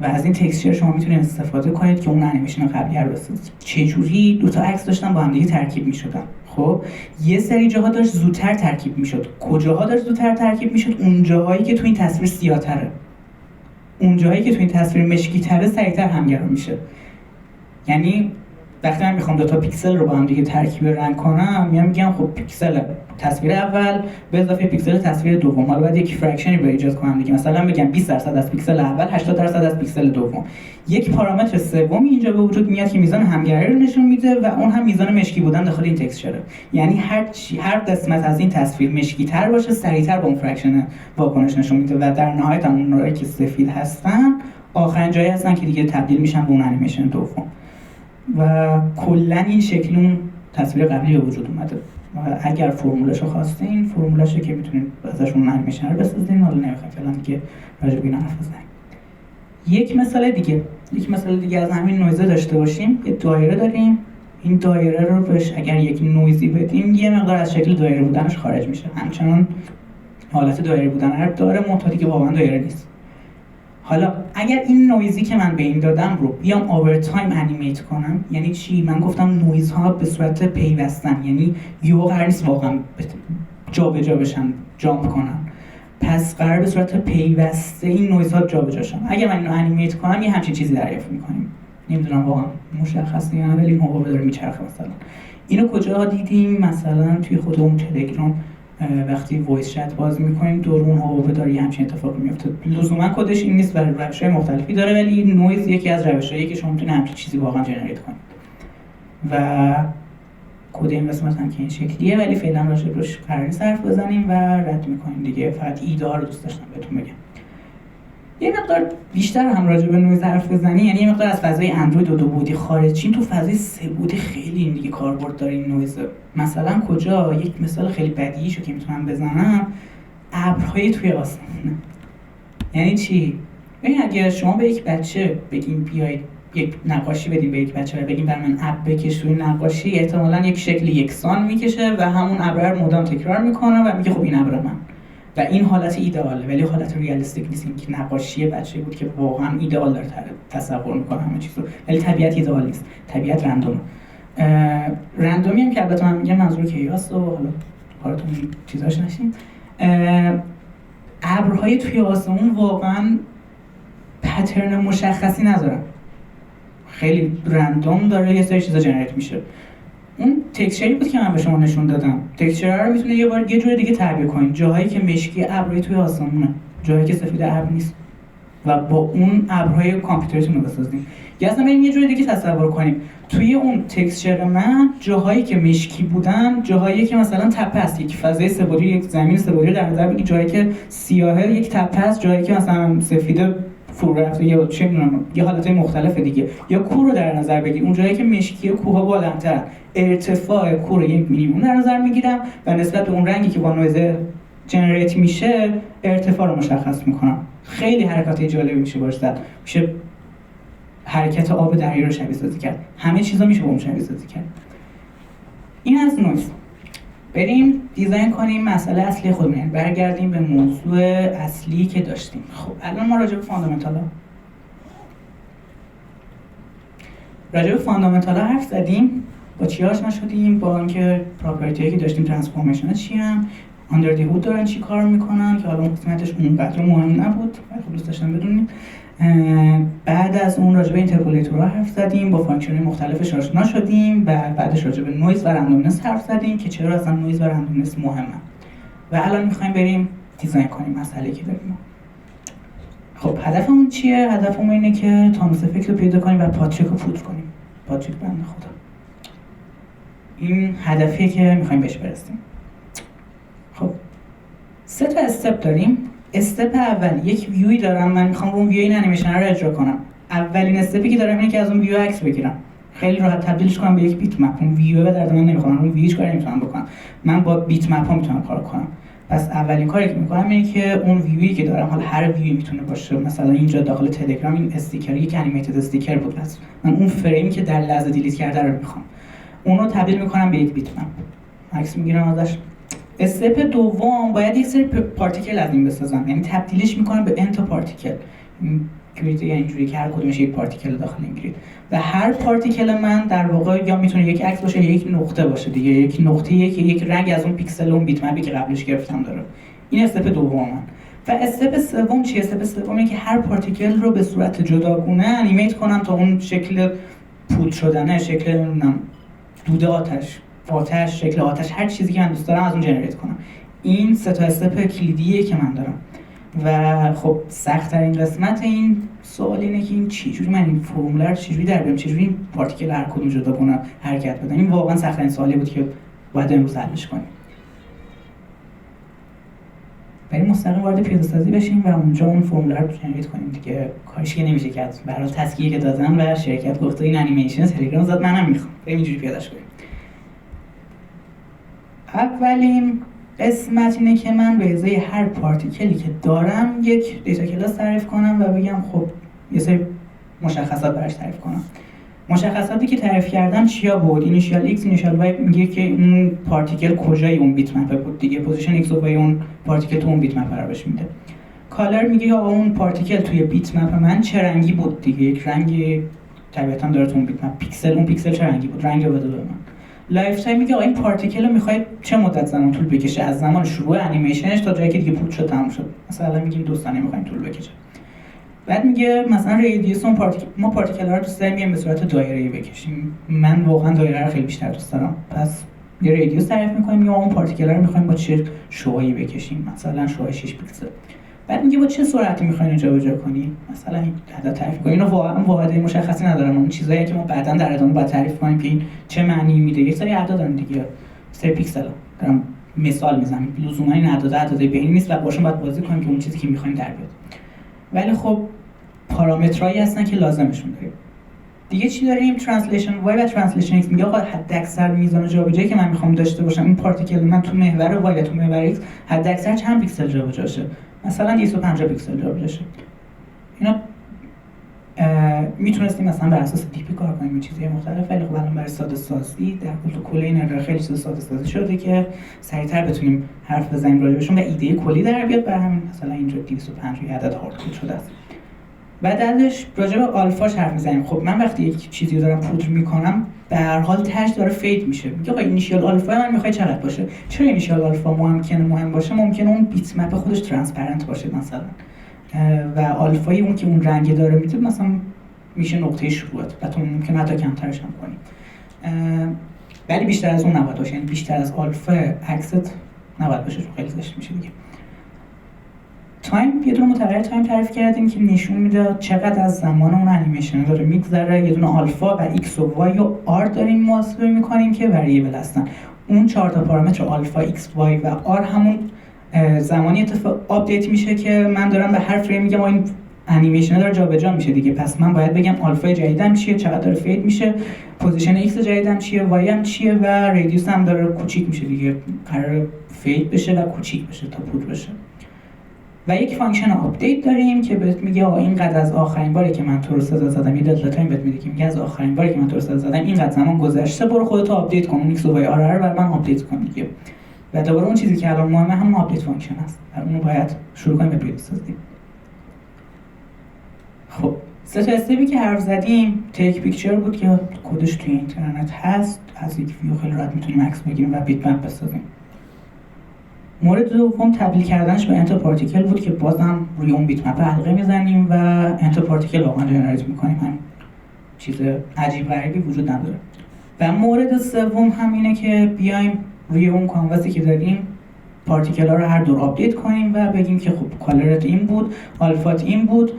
و از این تکسچر شما میتونید استفاده کنید که اون انیمیشن قبلی رو بسازید. چه جوری؟ دو تا عکس داشتن با هم دیگه ترکیب میشدن. خب یه سری جاها داشت زودتر ترکیب میشد. کجاها داشت زودتر ترکیب میشد؟ اون جاهایی که تو این تصویر سیاه‌تره. اون جاهایی که تو این تصویر مشکی‌تره سریعتر همگرا میشه. یعنی وقتی من میخوام دو تا پیکسل رو با هم دیگه ترکیب رنگ کنم، میگم خب پیکسل تصویر اول به اضافه پیکسل تصویر دوم، حالا باید یک فرکشنی رو ایجاد کنم دیگه، مثلا بگم 20% از پیکسل اول، 80% از پیکسل دوم. یک پارامتر سومی اینجا به وجود میاد که میزان همگرایی رو نشون میده و اون هم میزان مشکی بودن داخل این تکسچره. یعنی هر قسمت از این تصویر مشکی تر باشه سریعتر با اون فرکشن واکنش نشون میده و در نهایت اون نورایی که سفید هستن آخرین جایی هستن که دیگه تبدیل میشن به اون انیمیشن دوم. و کلا این شکل اون تصویر قبلی به وجود اومده. و اگر فرمولاشو خواستین، فرمولاشو که میتونید ازشون انیمیشن رو بسازین، حالا نمیخوایم فعلا دیگه راجع به اینا حرف بزنیم. یک مثال دیگه از همین نویزه داشته باشیم. یه دایره داریم. این دایره رو بهش اگر یک نویزی بدیم یه مقدار از شکل دایره بودنش خارج میشه. همچنان حالت دایره بودن رو داره، منتها دیگه واقعا دایره نیست. حالا اگر این نویزی که من به این دادم رو بیام اوورتایم انیمیت کنم، یعنی چی؟ من گفتم نویزها به صورت پیوستن، یعنی یهو قرار نیست واقعا جابجا بشن، جامپ کنن. پس قرار به صورت پیوسته این نویزها جابجا شن. اگر من اینو انیمیت کنم یه همچین چیزی دریافت می‌کنیم. نمیدونم واقعا مشخصه یا نه، ولی موقع داره میچرخه. مثلا اینو کجا دیدیم؟ مثلا توی خود اون تلگرام وقتی وایس چت باز می‌کنیم دور اون حواوه داره یه همچین اتفاقی میفته. لزوما کدش این نیست، ولی روش‌های مختلفی داره، ولی نویز یکی از روش‌هاییه که شما می‌تونید همچین چیزی واقعا جنریت کنید. و کد این قسمت هم که این شکلیه، ولی فعلا راجعش قرار نیست حرف بزنیم و رد می‌کنیم دیگه. فقط ایده ها رو دوست داشتم بهتون بگم. یه مقدار بیشتر هم راجع به نویز حرف بزنیم، یعنی یه مقدار از فضای اندروید و دو بعدی خارج شیم، تو فضای سه بعدی خیلی این دیگه کاربرد داره این نویز. مثلا کجا؟ یک مثال خیلی بدیهیشو که میتونم بزنم، ابرهای توی آسمون. یعنی چی؟ ببین اگه شما به یک بچه بگین بیاید یک نقاشی بدین به یک بچه و بگین برای من ابر بکش توی نقاشی، احتمالاً یک شکل یکسان میکشه و همون ابر رو مدام تکرار میکنه و میگه خب این ابر من. و این حالت ایدئاله، ولی حالت ریالیستیک نیست. این که نقاشی بچه بود که واقعا ایدئال داره تصور میکنه همه چیزو، ولی طبیعت ایدئال نیست. طبیعت رندومه. رندومی هم که البته من میگم منظور کیاس و حالا کارتون چیزاش نشین. ابرهای توی آسمون واقعا پترن مشخصی ندارن، خیلی رندوم داره یه سری چیزا جنریت میشه. اون تکسچری بود که من به شما نشون دادم. تکسچر رو میتونه یه جور دیگه تعبیر کنید. جاهایی که مشکی ابرهای توی آسمونه، جاهایی که سفید ابر نیست، و با اون ابرهای کامپیوترتون رو بسازیم. یا اصلا بریم یه جور دیگه تصور کنیم. توی اون تکسچر من جاهایی که مشکی بودن، جاهایی که مثلا تپه است، یک فضای سه‌بعدی، یک زمین سه‌بعدی در نظر بگیرید، جایی که سیاهه یک تپه است، جایی که مثلا سفیده فرو رفته یا چه می‌دونم یه حالتای مختلف دیگه، یا کوه رو در نظر بگیر، اون جایی که مشکی کوه‌ها بالاتر، ارتفاع کوه رو یک مینیمم در نظر میگیرم و نسبت به اون رنگی که با نویز جنریت میشه ارتفاع رو مشخص میکنم. خیلی حرکات جالبی میشه باش زد. میشه حرکت آب دریا رو شبیه سازی کرد. همه چیزا میشه با اون شبیه سازی کرد. این از نویز. بریم دیزاین کنیم مسئله اصلی خودمون. برگردیم به موضوع اصلی که داشتیم. خب الان ما راجع به فاندامنتالا حرف زدیم. با چی آشنا شدیم؟ با اینکه پراپرتی‌هایی که داشتیم ترانسفورمیشن چی ان، آندر دی هود دارن چی کار میکنن، که حالا اون قسمتش اونقدر مهم نبود، خب دوست داشتم بدونیم. بعد از اون راجع به اینترپولاتورها حرف زدیم، با فانکشن‌های مختلفش آشنا شدیم و بعدش راجع به نویز و رندومنس حرف زدیم که چرا اصلا نویز و رندومنس مهمه. و الان می‌خوایم بریم دیزاین کنیم مسئله‌ای که داریم. خب هدفمون چیه؟ هدفمون اینه که تامس افکت رو پیدا کنیم و پاتریک رو پودر کنیم. پاتریک بنده خدا. این هدفیه که میخوایم بهش برسیم. خب 3 تا استپ داریم. استپ اول یک ویوی دارم، من میخوام اون ویو این انیمیشن رو اجرا کنم. اولین استپی که دارم اینه که از اون ویو عکس بگیرم. خیلی راحت تبدیلش کنم به یک بیت مپ. اون ویو به درد من نمیخوره، اون ویو هیچ کاری نمیتونم بکنم. من با بیت مپ ها میتونم کار کنم. پس اولین کاری که میکنم اینه که اون ویویی که دارم، حالا هر ویوی میتونه باشه، مثلا اینجا داخل تلگرام این استیکر یک انیمیتد استیکر بود، پس من اون فریمی که در لحظه دیلیت کرده رو میخوام. اون رو تبدیل میکنم به یک بیت مپ. عکس میگیرم ازش. استپ دوم باید یک سری پارتیکل از این بسازم، یعنی تبدیلش میکنم به انت پارتیکل. گرید یعنی اینجوری که هر کدومش یک پارتیکل داخل این گرید و هر پارتیکل من در واقع یا میتونه یک عکس باشه یا یک نقطه باشه دیگه، یک نقطه‌ای که یک رنگ از اون پیکسل اون بیت مپی که قبلش گرفتم داره. این استپ دوم من. و استپ سوم چیه؟ استپ سوم اینه که هر پارتیکل رو به صورت جداگونه انیمیت کنم تا اون شکل پود شدنه، شکل نمیدونم دود آتش، شکل آتش، هر چیزی که من دوست دارم از اون جنریت کنم. این 3 تا استپ کلیدیه که من دارم. و خب سخت‌ترین قسمت این سوال اینه که این چجوری من این فرمول رو چجوری در بیارم، چجوری این پارتیکل هر کدوم جداگونه حرکت بدن. این واقعا سخت‌ترین سوالی بود که باید امروز حلش کنیم. بریم مستقیم وارد پیاده‌سازی بشیم و اونجا اون فرمول رو جنریت کنیم دیگه. کارش که نمیشه کرد. برای تسکیه که دادن و شرکت گفته این انیمیشن تلگرام زد، منم میخوام. بریم اینجوری پیادهش کنیم. اولین قسمت اینه که من به ازای هر پارتیکلی که دارم یک دیتا کلاس تعریف کنم و بگم خب یه سری مشخصات براش تعریف کنم. مشخصاتی که تعریف کردم چیا بود؟ اینیشیال ایکس، اینیشیال وای میگه که اون پارتیکل کجای اون بیت مپ بود دیگه، پوزیشن ایکس و وای اون پارتیکل تو اون بیت مپ رو بهش میده. کالر میگه آقا اون پارتیکل توی بیت مپ من چه رنگی بود دیگه، یک رنگی طبیعتاً داره تو اون بیت مپ. پیکسل، اون پیکسل چه رنگی بود، رنگ رو بده به من. لایف تایم میگه آقا این پارتیکل رو میخواید چه مدت زمان طول بکشه از زمان شروع انیمیشنش تا جایی که دیگه پود شد تموم شد. مثلا میگیم 2 ثانیه میخوایم طول بکشه. بعد میگه مثلا ریدیوس اون ما پارتیکل ها رو دوست داریم به صورت دایره‌ای بکشیم. من واقعا دایره رو خیلی بیشتر دوست دارم. پس یه ریدیوس تعریف میکنیم یا اون پارتیکل رو میخوایم با چه شعاعی بکشیم، مثلا شعاع 6 پیکسل. بعد میگه با چه سرعتی میخواین جابجا کنی، مثلا این عدد تعریف کنین. اینو واقعا واحد مشخصی ندارم، اون چیزایی که ما بعداً در ادامه باید تعریف کنیم که این چه معنی میده. یک سری اعداد دارن دیگه، سری پیکسل دارم مثال میزنم، لزوما این اعداد بینی نیست و باشون باید بازی کنیم که اون چیزی که میخوایم در بیاد. ولی خب پارامترایی هستن که لازمشون داریم. دیگه چی داریم؟ ترنسلیشن وای و ترنسلیشن ایکس. میگه آقا حداکثر میزان جابجایی که من میخوام داشته باشم این پارتیکل من تو محور وای یا تو محور ایکس حداکثر چند پیکسل جابجا شه، مثلا 250 پیکسل جابجا شه. اینا میتونستیم مثلا بر اساس دیپی کار کنیم و چیزهای مختلف، ولی خب الان برای ساده سازی در کل این ارائه خیلی چیز ساده سازی شده که سریعتر بتونیم حرف بزنیم راجعشون و ایده کلی در بیاد. برای همین مثلا اینجا 250 عدد هاردکور شده است. بعد ازش راجع به آلفاش حرف میزنیم. خب من وقتی یک چیزی رو دارم پودر میکنم به هر حال تاش داره فید میشه. میگه آقا اینیشیال آلفا من میخواد چقدر باشه؟ چرا اینیشیال آلفا مهم باشه؟ ممکنه اون بیت مپ خودش ترانسپرنت باشه مثلا، و آلفای اون که اون رنگ داره میده مثلا میشه نقطه شروعات و تو ممکنه حتی کمترش هم کنی، ولی بیشتر از اون نباید باشه. یعنی بیشتر از آلفا اکست نباید باشه چون خیلی زشت میشه دیگه. تایم، یه دونه متغیر تایم تعریف کردیم که نشون میده چقدر از زمان اون انیمیشن داره میگذره. یه دونه آلفا و ایکس و وای و آر داریم محاسبه میکنیم که وریبل هستن. اون 4 تا پارامتر آلفا، ایکس، وای و آر همون زمانی آپدیت میشه که من دارم به هر فریم میگم این انیمیشن داره جابجا میشه دیگه. پس من باید بگم آلفا جدیدم چیه، چقدر داره فید میشه، پوزیشن ایکس جدیدم چیه، وای هم چیه و ریدیوس هم داره کوچیک میشه دیگه، قرار فید بشه و کوچیک بشه تا پود بشه. و یک فانکشن آپدیت داریم که بهت میگه آقا اینقدر از آخرین باری که من تو رو صدا زدم، یه داتا تایم بهت میده که میگه از آخرین باری که من تو رو صدا زدم اینقدر زمان گذشته، برو خودت آپدیت کن، اون ایکس و وای آر رو برام آپدیت کن دیگه. و دوباره اون چیزی که الان مهمه همون آپدیت فانکشن است. اونو باید شروع کنیم به پیاده‌سازی. خب 3 تا استپی که حرف زدیم، تیک پیکچر بود که کدش توی اینترنت هست، از یک ویو خیلی راحت میتونیم عکس بگیریم و بیت مپ بسازیم. مورد دوم تبدیل کردنش به انت پارتیکل بود که بازم روی اون بیت مپ حلقه میزنیم و انت پارتیکل واقعا جنریت میکنیم. هم چیز عجیب غریبی وجود نداره. و مورد سوم هم اینه که بیایم روی اون کانواسی که داریم پارتیکل ها رو هر دور آپدیت کنیم و بگیم که خب کالرت این بود، آلفات این بود،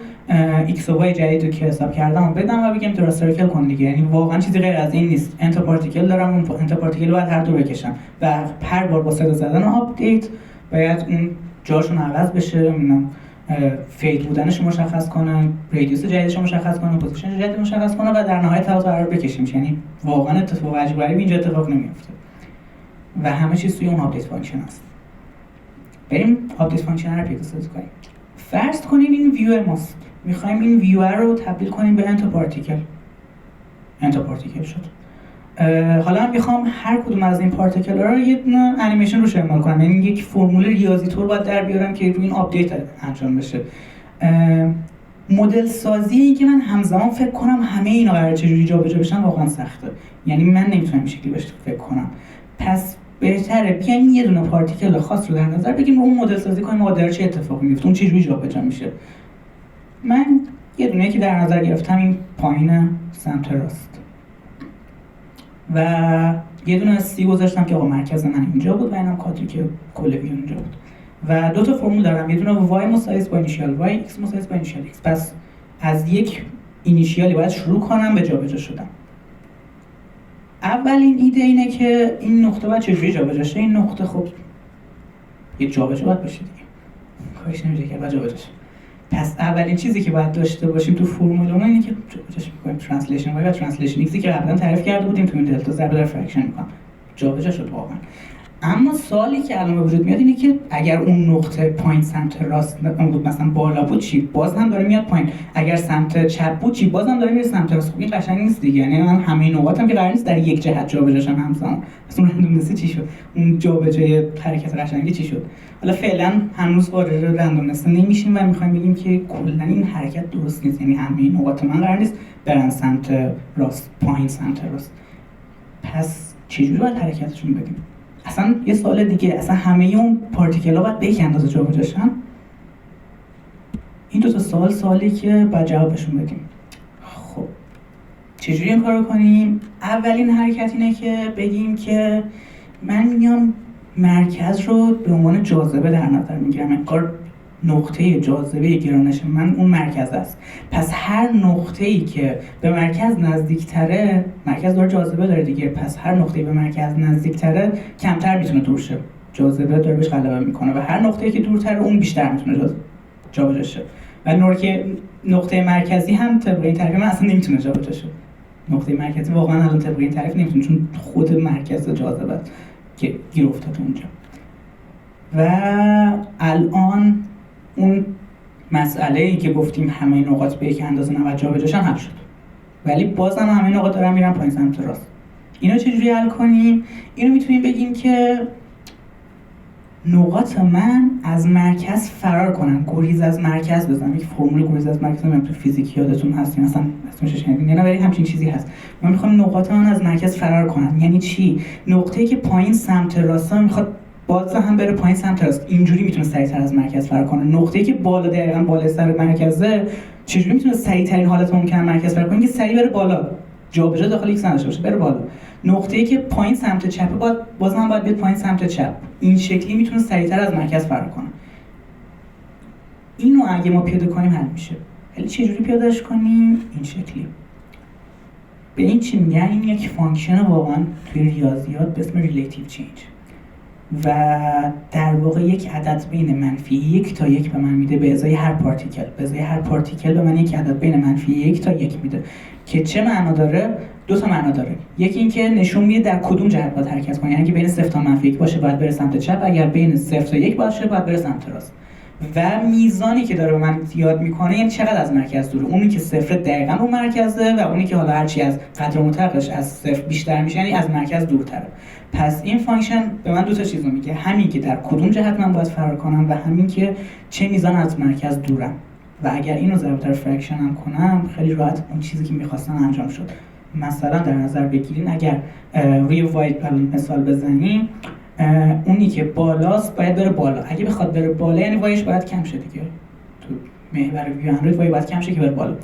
ایکس و وای جدید رو که حساب کردم بدم و بگم تو را سرکل کن دیگه. یعنی واقعا چیزی غیر از این نیست. انت پارتیکل دارم، اون انت پارتیکل رو باید هر دور بکشم و هر بار با صدا زدن آپدیت باید اون جاشون عوض بشه، فید بودنش مشخص کنن، ریدیوس جدیدش مشخص کنن، پوزیشن جدید مشخص کنن و در نهایت تقاطع قرار بکشیم. یعنی واقعا اتفاق عجیب غریبی اینجا اتفاق نمیفته و همه چیز توی اون آپدیت فانکشن هست. بریم آپدیت فانکشن رو پیاده سازی کنیم. فرض کنیم این ویو ماست، میخوایم این ویو رو تبدیل کنیم به انت پارتیکل. انت پارتیکل شد. حالا من میخوام هر کدوم از این پارتیکل ها رو یه انیمیشن روش اعمال کنم، یعنی یک فرمول ریاضی طور باید در بیارم که روی این آپدیت انجام بشه. مدل سازی این که من همزمان فکر کنم همه اینا قراره چجوری جابجا بشن واقعا سخته، یعنی من نمیتونم این شکلی بهش فکر کنم. پس بهتره بیایم یه دونه پارتیکل خاص رو در نظر بگیریم، اون مدل سازی کنیم و در چه اتفاقی میفته، اون چجوری جابجا میشه. من یه دونه که در نظر گرفتم این پایین سمت راست و یه دونه سی گذاشتم که آقا مرکز من اینجا بود و اینم کادری که کل ویو اینجا بود و دو تا فرمول دارم، یه دونه y مساوی با اینیشیال y، x مساوی با اینیشیال x. پس از یک اینیشیالی باید شروع کنم به جابجا شدن. اولین ایده اینه که این نقطه باید چجوری جابجا شه. این نقطه خب یه جابجا باید بشه دیگه، کارش نمیشه که باید جابجا شه. پس اولین چیزی که باید داشته باشیم تو فرمولمون اینه که جابجاش می‌کنیم ترنسلیشن y و ترنسلیشن x که قبلا تعریف کرده بودیم تو این دلتا ضرب در فرکشن می‌کنم. جابجا شد واقعا. اما سوالی که الان به وجود میاد اینه که اگر اون نقطه پایین سمت راست بود مثلا بالا بود چی؟ باز هم داره میاد پایین. اگر سمت چپ بود چی؟ باز هم داره میره سمت راست. خب این قشنگ نیست دیگه. یعنی من همه نقاطم که قرار نیست در یک جهت جابجا شن همزمان. اصلا رندومنسی چی شد؟ اون جابجایی حرکت قشنگی چی شد؟ حالا فعلا هنوز وارد رندومنس نمیشیم و میخوایم بگیم که کلا این حرکت درست نیست. یعنی همه نقاط من قرار نیست برن سمت راست، پایین سمت راست. پس چجوری باید حرکتشون بدیم؟ اصلا یه سوال دیگه، اصلا همه اون پارتیکل‌ها باید به یک اندازه جابجا شن؟ این دو تا سوالی که باید جوابشون بدیم. خب چجوری این کارو کنیم؟ اولین حرکت اینه که بگیم که من میام مرکز رو به عنوان جاذبه در نظر میگیرم. انگار نقطه جاذبه گرانش من اون مرکز است. پس هر نقطه‌ای که به مرکز نزدیکتره، مرکز داره جاذبه داره دیگه، پس هر نقطه‌ای به مرکز نزدیکتره کمتر میتونه دور شه. جاذبه داره بهش غلبه میکنه و هر نقطه‌ای که دورتره اون بیشتر میتونه جابجا شه. و نقطه مرکزی هم طبق این تعریف من اصلا نمیتونه جابجا شه. نقطه مرکزی واقعا الان طبق این تعریف نمیتونه، چون خود مرکز جاذبه است که گیر افتاده اونجا. و الان اون مسئله‌ای که گفتیم همه نقاط به یک اندازه 90 جابجاشن حل شد، ولی بازم همه نقاط دارن میرن پایین سمت راست. اینو چجوری حل کنیم؟ اینو میتونیم بگیم که نقاط من از مرکز فرار کنن، گریز از مرکز بزنم. یک فرمول گریز از مرکز من تو فیزیک یادتون هست، مثلا اسمش شنیدین یا نه؟ ولی همچین چیزی هست. من میخوام نقاط من از مرکز فرار کنن. یعنی چی؟ نقطه‌ای که پایین سمت راست میخواد باز هم بره پایین سمت راست، اینجوری میتونه سریعتر از مرکز فرار کنه. نقطه‌ای که بالا دقیقاً بالای سر مرکزه چجوری میتونه سریعترین حالت ممکن مرکز فرار کنه که سریع بره بالا، جابجا داخل ایکس نداشته باشه، بره بالا. نقطه‌ای که پایین سمت چپه باز هم باید بیاد پایین سمت چپ، این شکلی میتونه سریعتر از مرکز فرار کنه. اینو اگه ما پیاده کنیم حل میشه. ولی چجوری پیادهش کنیم؟ این شکلی. به این چی میگن؟ این یک فانکشن واقعا توی ریاضیات به اسم ریلیتیو چینج و در واقع یک عدد بین منفی 1 تا 1 به من میده به ازای هر پارتیکل. به ازای هر پارتیکل به من یک عدد بین منفی 1 تا 1 میده که چه معنا داره؟ دو تا معنا داره. یکی این که نشون میده در کدوم جهت باید حرکت کنه، یعنی اگه بین 0 تا منفی 1 باشه باید بره سمت چپ، اگر بین 0 تا 1 باشه باید بره سمت راست. و میزانی که داره به من یاد میکنه یعنی چقدر از مرکز دوره. اونی که 0 دقیقاً رو مرکزه و اونی که حالا هرچی از قدر مطلقش از 0 بیشتر میشه یعنی از مرکز دورتره. پس این فانکشن به من دو تا چیز رو میگه، همین که در کدوم جهت من باید فرار کنم و همین که چه میزان از مرکز دورم. و اگر اینو ضرب در فرکشن هم کنم خیلی راحت اون چیزی که میخواستم انجام شد. مثلا در نظر بگیرین اگر روی وای مثال بزنیم، اونی که بالاست باید بره بالا. اگه بخواد بره بالا یعنی وایش باید کم شه دیگه. تو محور ویو اندروید وای باید کم شه که بره بالا.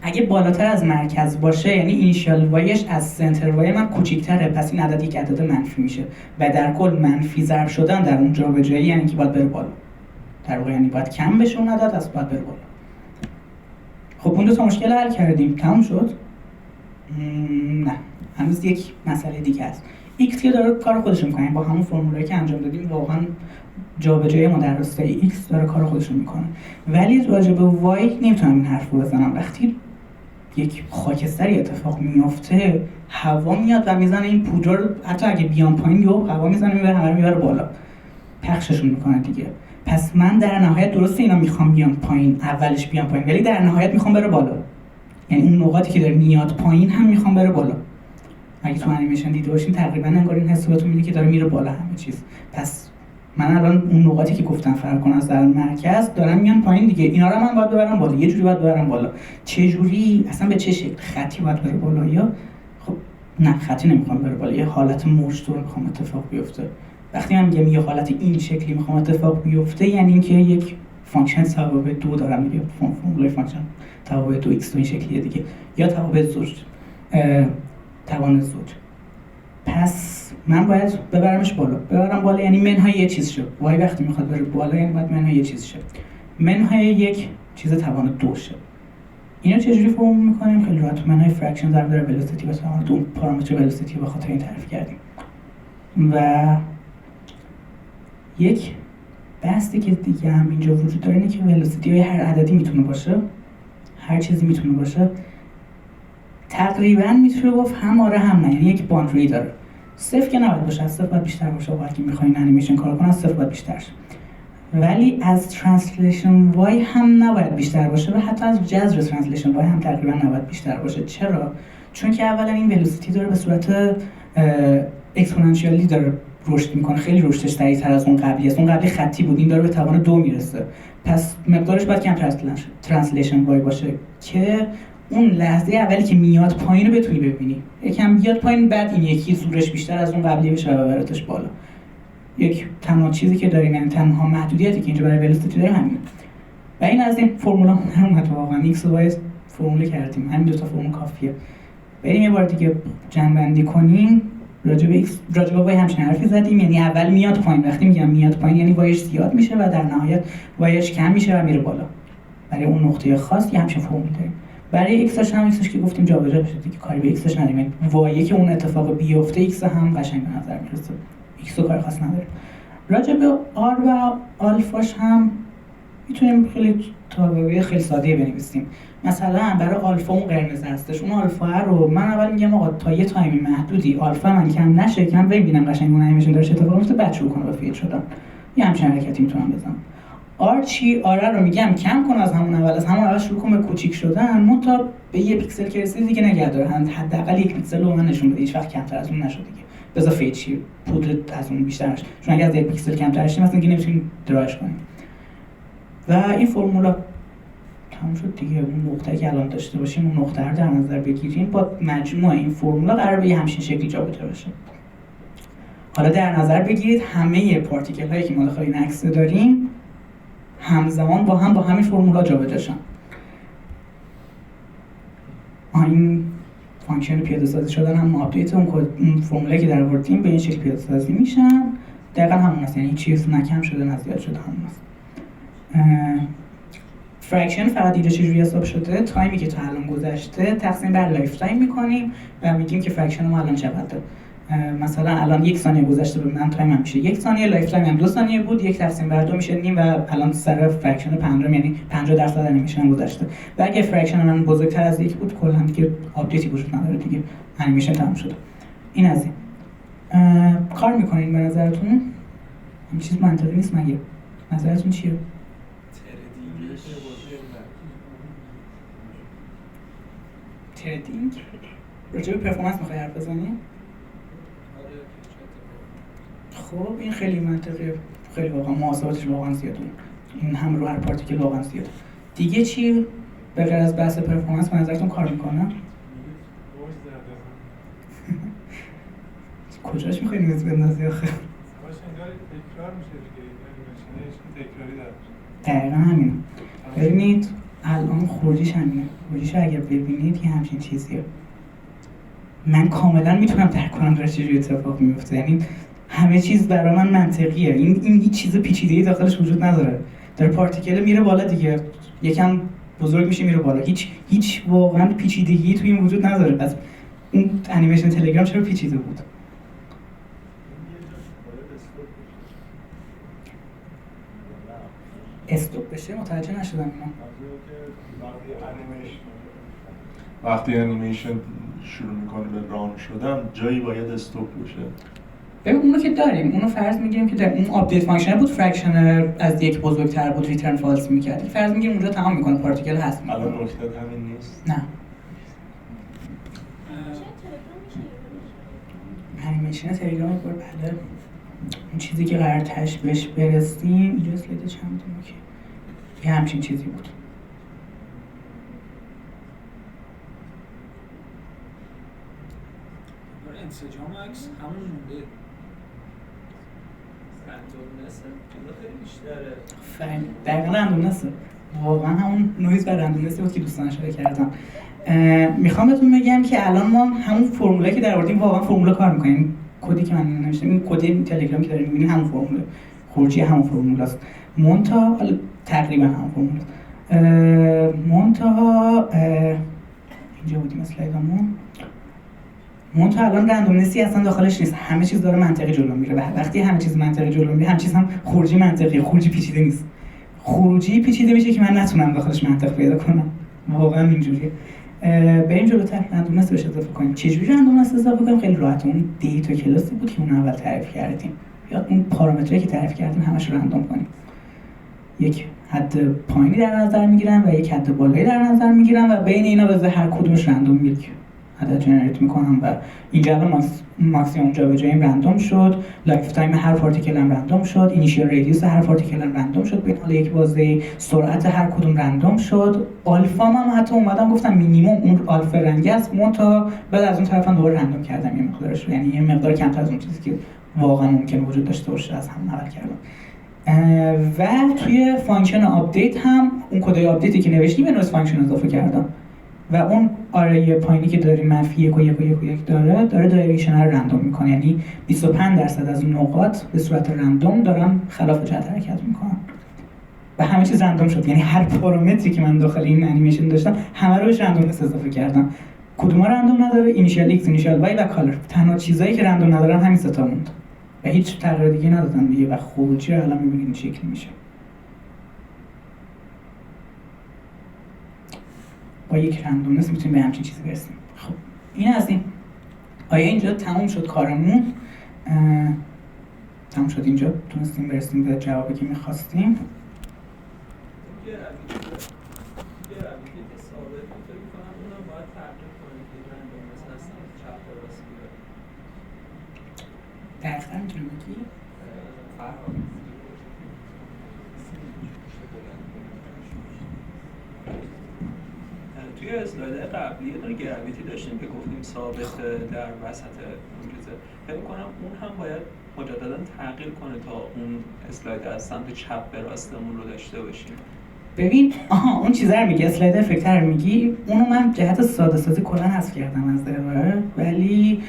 اگه بالاتر از مرکز باشه یعنی اینیشیال وایش از سنتر وای من کوچیک‌تره، پس این عدد یک عدد منفی میشه و در کل منفی ضرب شدن در اون جابجایی یعنی که باید بره بالا. در واقع یعنی باید کم بشه اون عدد، از باید بره بالا. خب اون دو تا مشکل حل کردیم، تموم شد؟ نه، هنوز یک مسئله دیگه است. x که داره کار خودش میکنه، با همون فرمولایی که انجام دادیم واقعا جابجایی ما در راستای x داره کار خودش رو میکنه. ولی راجع به y نمیتونم این حرف رو بزنم. وقتی یک خاکستری اتفاق میفته هوا میاد و میزنه این پودر رو، حتی اگه بیان پایین یهو هوا میزنه میبره همه رو میبره بالا، پخششون میکنه دیگه. پس من در نهایت درسته اینا میخوام بیان پایین، اولش بیان پایین، ولی در نهایت میخوام بره بالا. یعنی اون نقاطی که داره میاد پایین هم میخوام بره بالا. اگه تو انیمیشن دیده باشین تقریبا انگار این حس بهتون میده که داره میره بالا همه چیز. پس من الان اون نقاطی که گفتم فرق کنه از در مرکز دارن میان پایین دیگه، اینا رو من باید ببرم بالا، یه جوری باید ببرم بالا. چه جوری؟ اصلا به چه شکل؟ خطی باید بره بالا یا خب نه خطی نمیخوام بره بالا، یه حالت موج طور میخوام اتفاق بیفته. وقتی من میگم یه حالت این شکلی میخوام اتفاق بیفته یعنی اینکه یک فانکشن تابع 2 دارم دیگه، فرمولای فانکشن تابع 2x تو این شکلیه دیگه، یا تابع زوج توان زوج. پس من باید ببرمش بالا. ببرم بالا یعنی منهای یه چیز شه. وای وقتی میخواد بره بالا یعنی باید منهای یه چیز شه. منهای یک چیز توان 2 شه. اینا چجوری فرم میکنیم؟ خیلی راحت. منهای فرکشن ضرب در ولوسیتی و توان 2 پارامتر ولوسیتی به خاطر این تعریف کردیم. و یک بحثی که دیگه هم اینجا وجود داره اینه که ولوسیتی هر عددی میتونه باشه، هر چیزی میتونه باشه. تقریبا میتونه گفت هم آره هم نه، یعنی یک باندری داره. صفر که نباید باشه، از صفر باید بیشتر باشه. وقتی میخواین انیمیشن کار کنه از صفر باید بیشتر شه. ولی از ترنسلیشن وای هم نباید بیشتر باشه و حتی از جذر ترنسلیشن وای هم تقریبا نباید بیشتر باشه. چرا؟ چون که اولا این ولوسیتی داره به صورت اکسپوننشیالی داره رشد میکنه، خیلی رشدش سریعتر از اون قبلی است. اون قبلی خطی بود، این داره به توان 2 میرسه. پس مقدارش باید کم ترنسلیشن وای باشه که اون لحظه اولی که میاد پایین رو بتونی ببینی. یکم بیاد پایین بعد این یکی زورش بیشتر از اون قبلی بشه و ببرتش بالا. یک تنها چیزی که داریم، یعنی تنها محدودیتی که اینجا برای ولوسیتی داریم همینه. و این از این فرمولا اومد واقعا x و y فرمول کردیم. همین دو تا فرمول کافیه. بریم یه بار دیگه جمع‌بندی کنیم. راجع به y همچین حرفی زدیم، یعنی اول میاد پایین. وقتی میگم میاد پایین یعنی وایش زیاد میشه و در نهایت وایش کم میشه و میره بالا. برای اون نقطه خاص یه همچین فرمول داریم. برای x هم x که گفتیم جابجا بشه دیگه، کاری به x نداریم. وای که اون اتفاق بیفته x هم قشنگ به نظر میرسه. x رو کار خاص نداره. راجع به r و آلفاش هم میتونیم خیلی تابعی خیلی ساده بنویسیم. مثلا برای آلفا اون قرمز هستش، اون آلفا رو من اول میگم آقا تا یه تایمی محدودی آلفا من کم نشه، کم ببینم قشنگ اون انیمیشن داره چه اتفاقی میفته، بعد شروع کنه به فید شدن. یه همچین حرکتی میتونم بزنم. آر چی؟ آره رو میگم کم کن از همون اول، از همون اول شروع کن به کوچیک شدن، منتها به یه پیکسل که رسید دیگه نگه داره، حداقل یک پیکسل رو من نشون بده، هیچ وقت کمتر از اون نشه دیگه. بذار فید چی پودر از اون بیشتر نشه، چون اگه از یک پیکسل کمتر شه مثلا دیگه نمیتونیم دراش کنیم. و این فرمولا تموم شد دیگه. اون نقطه‌ای که الان داشته باشیم اون نقطه رو در نظر بگیریم، با مجموع این فرمولا قرار به همچین شکلی جابجا بشه. حالا در نظر بگیرید همه پارتیکل هایی که ما داخل این عکس داریم همزمان با همین فرمولا جابجا شن. این فانکشن پیاده سازی شدن هم آپدیت اون فرموله که در آوردیم به این شکل پیاده سازی میشن. دقیقاً همون است، یعنی چیز نکم شده نه زیاد شده، همون است. فرکشن فقط اینجا چجوری حساب شده؟ تایمی که تا الان گذشته تقسیم بر لایف تایم میکنیم و میگیم که فرکشن ما الان چقدره. مثلا الان 1 ثانیه گذشته به من تایم میشه 1 ثانیه، لایف تایم هم 2 ثانیه بود، 1 تقسیم بر 2 میشه نیم و الان سر فرکشن 5 یعنی 50% انیمیشن گذشته. و اگه فرکشن من بزرگتر از 1 بود کلا دیگه آپدیتی وجود نداره دیگه، انیمیشن تموم شده. این از این. کار میکنین به نظرتون؟ این چیز منطقی نیست مگه؟ نظرتون چیه؟ تریدینگ؟ راجع به پرفورمنس میخوای حرف بزنی؟ خب این خیلی منطقیه، خیلی واقعا محاسباتش واقعا زیاده. این هم رو هر پارتیکل واقعا زیاده. دیگه چی به غیر از بحث پرفورمنس به نظرتون کار میکنه؟ کجاش میخوایی نیز بندازی آخه؟ باشه انگار تکرار میشه دیگه، انیمیشنش تکراری داره. دقیقا همینه. ببینید الان خروجیش همینه. خروجیش اگر ببینید یه همچین چیزیه. من کاملا میتونم درک کنم داره چجوری اتفاق میفته. یعنی همه چیز برای من منطقیه. این هیچ چیز پیچیده‌ای داخلش وجود نداره. داره پارتیکل میره بالا دیگه، یکم بزرگ میشه میره بالا. هیچ واقعا پیچیدگی توی این وجود نداره. پس اون انیمیشن تلگرام چرا پیچیده بود؟ استوب بشه متوجه نشدم اینا. وقتی انیمیشن شروع میکنه به ران شدن جایی باید استوب بشه. ببین اونو که داریم، اونو فرض میگیریم که در اون آپدیت فانکشن بود، فرکشنر از یک بزرگتر بود، ریترن فالس میکرد. فرض میگیریم اونجا تمام میکنه، پارتیکل هست. الان نکته همین نیست. نه. انیمیشن تلگرام یک بار بله. اون چیزی که قرار تاش بهش برسیم، اینجا اسلاید چند بود که یه همچین چیزی بود. انسجام عکس همون مونده. رندومنس خیلی بیشتره. دقیقا رندومنسه. واقعا همون نویز و رندومنسی بود که دوستان اشاره کردم. میخوام بهتون بگم که الان ما همون فرموله که در آوردیم واقعا فرموله کار میکنیم. کدی که من نوشتم، این کد تلگرام که دارین میبینید همون فرموله. خروجی همون فرموله است. منتها تقریبا همون فرموله است. منتها اینجا بودیم اسلایدمون. منتها الان رندومنسی اصلا داخلش نیست. همه چیز داره منطقی جلو میره. وقتی همه چیز منطقی جلو میره، همه چیز هم خروجی منطقی. خروجی پیچیده نیست. خروجی پیچیده میشه که من نتونم داخلش منطق پیدا کنم. واقعا اینجوریه. بریم جلوتر، رندومنس بهش اضافه کنیم. چجوری رندومنس اضافه کنیم؟ خیلی راحت. اون دیتا کلاسی بود که اون اول تعریف کردیم. یا اون پارامترایی که تعریف کردیم همش رو رندوم کنیم. یک حد پایینی در نظر میگیرن و یک حد بالایی در نظر میگیرن و بین اینا به هر کدومش رندوم یک عدد جنریت میکنم و اینجا الان ماکسیمم جابجاییم رندوم شد، لایف تایم هر پارتیکل هم رندوم شد، اینیشیال ریدیوس هر پارتیکل هم رندوم شد، بین حالا یک بازه سرعت هر کدوم رندوم شد. آلفا هم حتی اومدم گفتم مینیمم اون آلفا رنگ است، منتها بعد از اون طرف هم دوباره رندوم کردم یه مقدارش، یعنی یه مقدار کمتر از اون چیزی که واقعا ممکن وجود داشته باشه از هم نقل کردم. و توی فانکشن آپدیت هم اون کدای آپدیتی که نوشتیم به نویس فانکشن اضافه کردم و اون آره پایینی که داریم منفی 1 و 1 و 1 و 1 داره دایرکشن رو رندوم میکنه. یعنی 25% از اون نقاط به صورت رندوم دارن خلاف جهت حرکت میکنن و همه چیز رندوم شد. یعنی هر پارامتری که من داخل این انیمیشن داشتم همه رو بهش رندومنس اضافه کردم. کدوما رندوم نداره؟ اینیشیال ایکس، اینیشیال وای و کالر. تنها چیزایی که رندوم ندارن همین سه تا موند و هیچ تغییر دیگه ندادن دیگه و خروجی رو الان می‌بینید این شکلی میشه. با یک رندومنس میتونیم به همچین چیزی برسیم. خب این از این. آیا اینجا تموم شد کارمون؟ تموم شد اینجا. تونستیم برسیم به جوابی که می‌خواستیم. دقیقاً میتونیم بگی؟ توی اسلاید قبلی یه دونه گراویتی داشتیم که گفتیم ثابت در وسط اونجوزه. فکر کنم اون هم باید مجددا تغییر کنه تا اون اسلاید از سمت چپ به راستمون رو داشته باشیم. ببین اون چیزا رو میگی، اسلاید افکتر رو میگی. اونو من جهت ساده سازی کلا حذف کردم از داره، ولی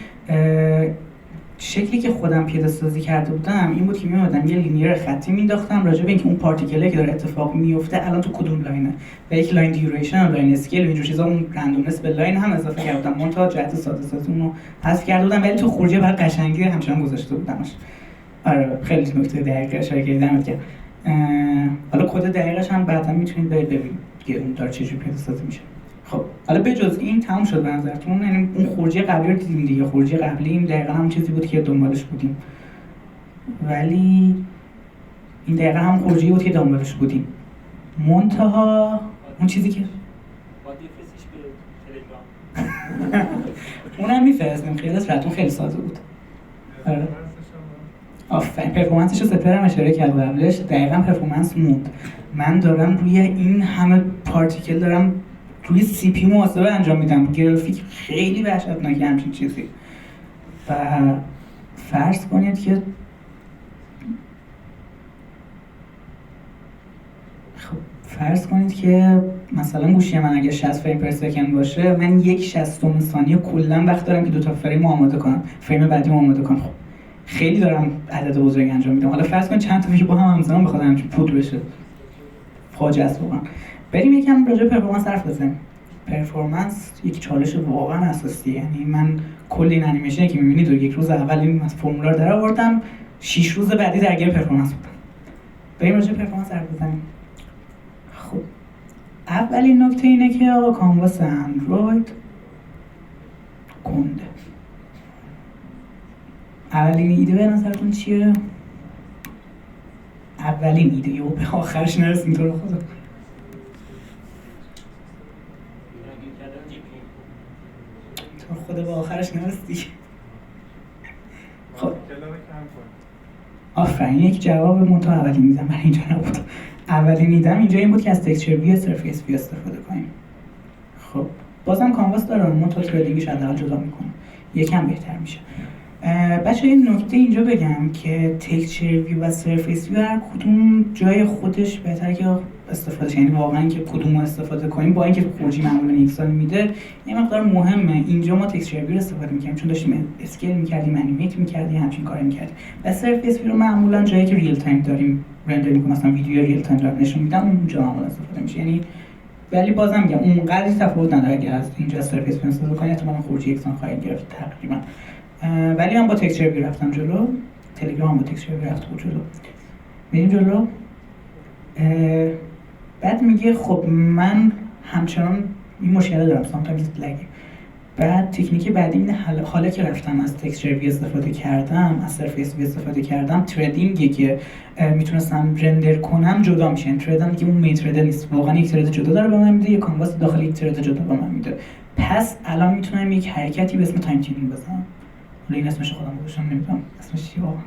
شکلی که خودم پیاده سازی کرده بودم این بود که میومدم یه لینیر خطی مینداختم راجع به اینکه اون پارتیکلی که داره اتفاق میفته الان تو کدوم لاینه و یک لاین دیوریشن و لاین اسکیل و اینجور چیزا. اون رندومنس به لاین هم اضافه کردم، منتها جهت ساده سازی اونو حذف کرده بودم، ولی تو خروجی برای قشنگی همچنان گذاشته بودمش. آره خیلی نکته دقیقه اشاره کردم که حالا کد دقیقش هم بعدا میتونید برید ببینید که اون داره چجوری پیاده سازی میشه. خب حالا بجز این تموم شد به نظرتون؟ یعنی اون خروجی قبلی رو دیدیم دیگه. خروجی قبلی این دقیقاً همون چیزی بود که دنبالش بودیم، ولی این دقیقاً همون خروجی بود که دنبالش بودیم. منتها اون چیزی که اونم میفرستیم خیلی راتون خیلی ساده بود. آره آفرین. پرفورمنسش رو سپر هم اشاره کرد قبلش، دقیقاً پرفورمنس موند. من دارم روی این همه پارتیکل دارم روی سی پی محاسبه انجام میدم. گرافیک خیلی وحشتناکه همچین چیزی. و فرض کنید که مثلا گوشی من اگه 60 فریم پر سکند باشه، من 1/60 ثانیه کلا وقت دارم که 2 تا فریم آماده کنم، فریم بعدی آماده کنم. خب خیلی دارم عدد بزرگ انجام میدم. حالا فرض کن چند تا ویدیو با هم همزمان بخواد همچین پودر بشه، فاجعه است واقعا. بریم یکم راجع به پرفورمنس حرف بزنیم. پرفورمنس یک چالش واقعا اساسیه. یعنی من کل این انیمیشنی که می‌بینید و یک روز اول این فرمولا رو در آوردم، 6 روز بعدی درگیر پرفورمنس بودم. بریم راجع به پرفورمنس حرف بزنیم. خب اولین نکته اینه که آقا کانواس اندروید کنده. اولین ایده به نظرتون چیه؟ اولین ایده یا به آخرش نرسیم تو رو خدا. تو خدا به آخرش نرسی. خب آفرین، یک جواب منتها اولین ایدم برای اینجا نبود. اولین ایدم اینجا این بود که از تکسچر ویو سرفیس ویو استفاده کنیم. خب بازم کانواس داره، منتها تریدینگش حداقل جدا میکنه، یکم بهتر میشه. بچه این نکته اینجا بگم که تکسچر ویو و سرفیس ویو هر کدوم جای خودش بهتره که استفاده شه. یعنی واقعا که کدوم رو استفاده کنیم، با اینکه خروجی معمولا یک سال میده، یه مقدار مهمه. اینجا ما تکسچر ویو رو استفاده میکنیم چون داشتیم اسکیل میکردیم، انیمیت میکردیم، همچین کاری میکردیم. و سرفیس ویو رو معمولا جایی که ریل تایم داریم رندر میکنیم، مثلا ویدیو ریل تایم دارم نشون میدم، اونجا معمولا استفاده میشه. یعنی ولی بازم میگم اونقدر تفاوت نداره. اگه از اینجا سرفیس ویو استفاده کنید احتمالاً خروجی یکسان خواهید گرفت تقریبا. ولی من با تکسچر ویو رفتم جلو، تلگرام با تکسچر ویو رفت جلو. بریم جلو. بعد میگه خب من همچنان این مشکل دارم، سامتایمز لگ. بعد تکنیک بعدی اینه، حالا که رفتم از تکسچر ویو استفاده کردم، از سرفیس ویو استفاده کردم، تریدینگی که میتونستم رندر کنم جدا میشه. تریدم دیگه اون مین ترید نیست، واقعا یک ترید جدا داره به من میده، یک کانواس داخل یک ترید جدا به من میده. پس الان میتونم یک حرکتی به اسم تایم تیونینگ بزنم. این اسمش خودم گذاشتم، نمیدونم اسمش چیه واقعا.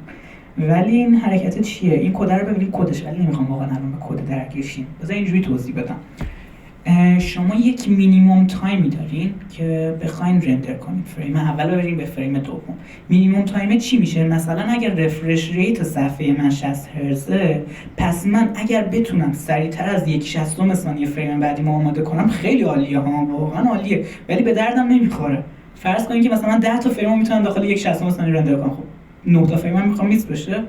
ولی این حرکت چیه؟ این کد رو ببینید کدش، ولی نمیخوام واقعا الان به کد درگیر شیم. بذار اینجوری توضیح بدم. شما یک مینیمم تایمی دارین که بخواین رندر کنید. فریم اول رو بریم به فریم دوم. مینیمم تایم چی میشه؟ مثلا اگر رفرش ریت صفحه من 60 هرتزه، پس من اگر بتونم سریعتر از 1/60 ثانیه فریم بعدی ما آماده کنم، خیلی عالیه ها، واقعا عالیه. ولی به دردم نمیخوره. فرض کنید که مثلا من 10 تا فریم میتونم داخل 1/60 ثانیه رندر کنم. خب 9 تا فریم میخوام میس بشه،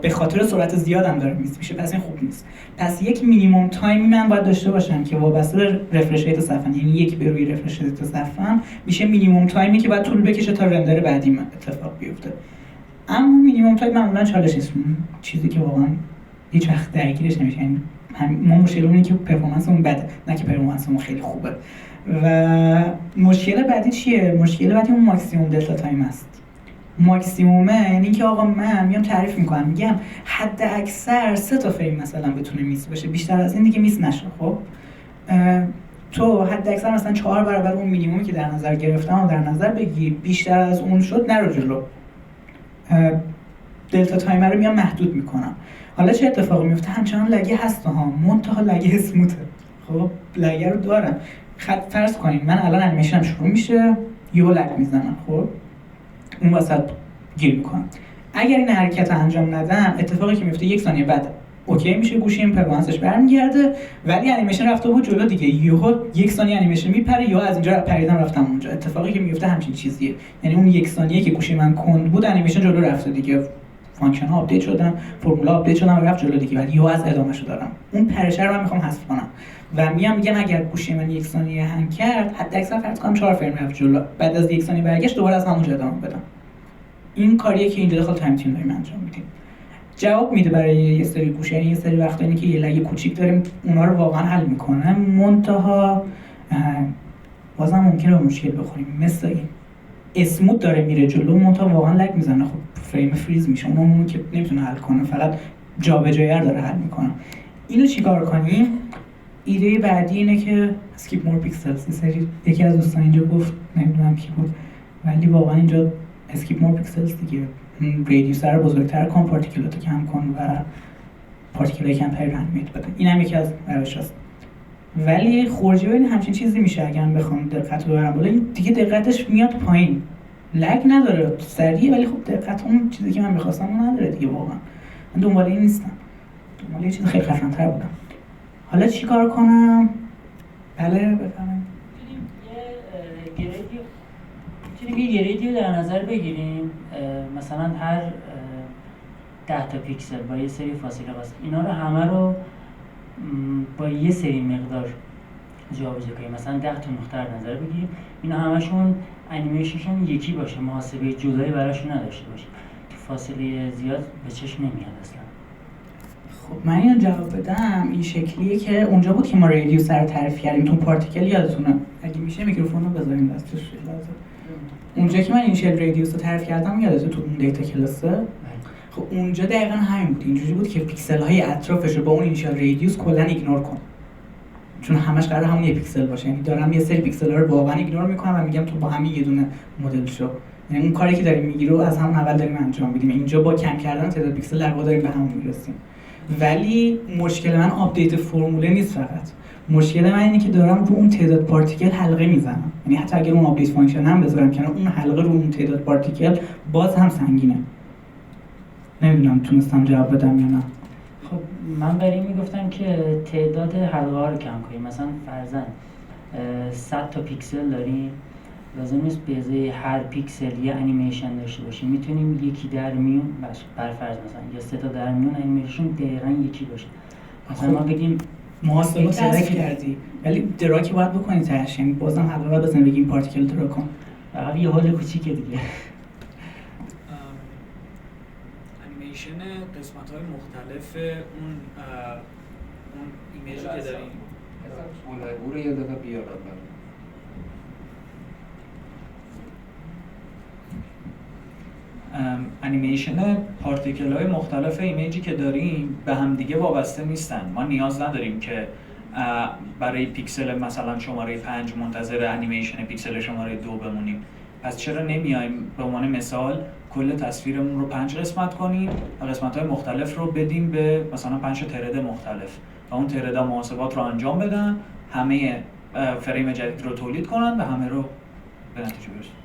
به خاطر سرعت زیادم داره میس میشه، پس این خوب نیست. پس یک مینیمم تایمی من باید داشته باشم که وابسته به رفرش ریت صفحه، یعنی 1 به روی رفرش ریت صفحه میشه مینیمم تایمی که باید طول بکشه تا رندر بعدی من اتفاق بیفته. اما مینیمم تایم معمولا چالش نیست، چیزی که واقعا هیچ وقت درگیرش نمیشه. یعنی ما مشکلمون اینه که پرفورمنسمون بده، نه که پرفورمنسمون خیلی خوبه. و مشکل بعدی چیه؟ مشکل بعدی اون ماکسیمم دلتا تایم است. ماکسیمومه یعنی که آقا من میام تعریف میکنم، میگم حد اکثر 3 تا فریم مثلا بتونه میس بشه، بیشتر از این دیگه میس نشه. خب تو حد اکثر مثلا 4 برابر اون مینیمومی که در نظر گرفتم و در نظر بگیر، بیشتر از اون شد نرو جلو. دلتا تایمر رو میام محدود میکنم. حالا چه اتفاقی میفته؟ همچنان لگه هست ها، منتها لگه اسموته. خب لگه رو دارم. فرض کنیم من الان انیمیشنم شروع میشه، یهو لگ میزنم، خب اون وسط گیر میکنم. اگر این حرکت رو انجام ندم، اتفاقی که میفته 1 ثانیه بعد اوکی میشه، گوشیم پرفورمنسش برمیگرده، ولی انیمیشن رفته بود جلو دیگه. یهو 1 ثانیه انیمیشن میپره، یا از اینجا پریدم رفتم اونجا. اتفاقی که میفته همچین چیزیه. یعنی اون 1 ثانیه که گوشی من کند بود، انیمیشن جلو رفته دیگه، فانکشن ها آپدیت شدن، فرمولا آپدیت شدن و رفت جلو دیگه، ولی یهو از ادامهشو دارم. اون پرشر رو من میخوام حذف کنم و میگم اگر گوشی من 1 ثانیه هنگ کرد، حد اکثر فرض کنم 4 فریم رفت جلو، بعد از 1 ثانیه برگشت دوباره از همونجا ادامه بدم. این کاریه که اینجا داخل تایم تیون داریم انجام میدیم. جواب میده برای یه سری گوشی، یعنی یه سری وقتا اینه که یه لگه کوچیک داریم، اونا رو واقعا حل میکنه. منتها بازم ممکنه به مشکل بخوریم، مثل این اسموت داره میره جلو، منتها واقعا لگ میزنه. خب فریم فریز میشه، اون که نمیتونه حل کنه، فقط جابجایی داره حل میکنه. اینو چیکار کنیم؟ ایده بعدی اینه که اسکیپ مور پیکسلز. یکی از دوستان اینجا گفت، نمیدونم کی بود، ولی واقعا اینجا اسکیپ مور پیکسلز دیگه، ریدیوس رو بزرگتر کن، پارتیکلاتو کم کن و پارتیکلای کمتری رو انیمیت بده. این هم یکی از روش‌هاست. ولی خروجی این همچین چیزی میشه اگر بخوام دقت رو ببرم بالا، دیگه دقتش میاد پایین. لگ نداره، سریع، ولی خب دقت اون چیزی که من می‌خواستم اون نداره دیگه. واقعا من دنبال این نیستم، دنبال یه چیز خیلی خفن‌تر بودم. حالا چیکار کنم؟ بله بفرمایید. میتونیم یه گریدی در نظر بگیریم، مثلا هر 10 تا پیکسل با یه سری فاصله واسه اینا رو همه رو با یه سری مقدار جابجا کنیم، مثلا 10 تا نقطه در نظر بگیریم، اینا همشون انیمیشنشون یکی باشه، محاسبه جدایی براشون نداشته باشه، تو فاصله زیاد به چشم نمیاد اصلا. خب من اینو جواب بدم، این شکلیه که اونجا بود که ما ریدیوس رو تعریف کردیم تو پارتیکل، یادتونه؟ اگه میشه میکروفون رو بذاریم دستش لازم. اونجا که من اینیشیال ریدیوس رو تعریف کردم یادته تو اون دیتا کلاسه؟ خب اونجا دقیقاً همین بود، اینجوری بود که پیکسل های اطرافش رو با اون اینیشیال ریدیوس کلا ایگنور کن، چون همش قرار همون یه پیکسل باشه، یعنی دارم یه سری پیکسل ها رو واقعا ایگنور میکنم و میگم تو با همین یه دونه مدل شو، یعنی اون کاری که داریم میگی رو از همون اول داریم انجام میدیم. اینجا با کم کردن تعداد پیکسل در واقع داریم به همون میرسیم. ولی مشکل من آپدیت فرموله نیست، فقط مشکل من اینه که دارم رو اون تعداد پارتیکل حلقه میزنم، یعنی حتی اگر اون آپدیت فانکشن هم بذارم کنار، اون حلقه رو اون تعداد پارتیکل باز هم سنگینه. نمیدونم تونستم جواب بدم یا نه. خب من برای این میگفتم که تعداد حلقه ها رو کم کنیم، مثلا فرضاً 100 تا پیکسل داریم، لازم نیست به ازای هر پیکسل یه انیمیشن داشته باشیم، میتونیم یکی در میون بر فرض مثلا یا 3 تا در میون انیمیشن دقیقاً یکی باشه. مثلا ما بگیم محاسبه سلکت کردی ولی دراکی باید بکنی تاش، یعنی بازم حلقه باید بزنیم بگیم پارتیکل درا کن، فقط یه حل کوچیکه دیگه. انیمیشن قسمت‌های مختلف اون ایمیجی که داریم اون یه دفعه بیارم. انیمیشن پارتیکل های مختلف ایمیجی که داریم به هم دیگه وابسته نیستن. ما نیاز نداریم که برای پیکسل مثلا شماره 5 منتظر انیمیشن پیکسل شماره 2 بمونیم. پس چرا نمیایم به عنوان مثال کل تصویرمون رو 5 قسمت کنیم و قسمت‌های مختلف رو بدیم به مثلا 5 ترد مختلف و اون تردا محاسبات رو انجام بدن، همه فریم جدید رو تولید کنن و همه رو به نتیجه برسونن.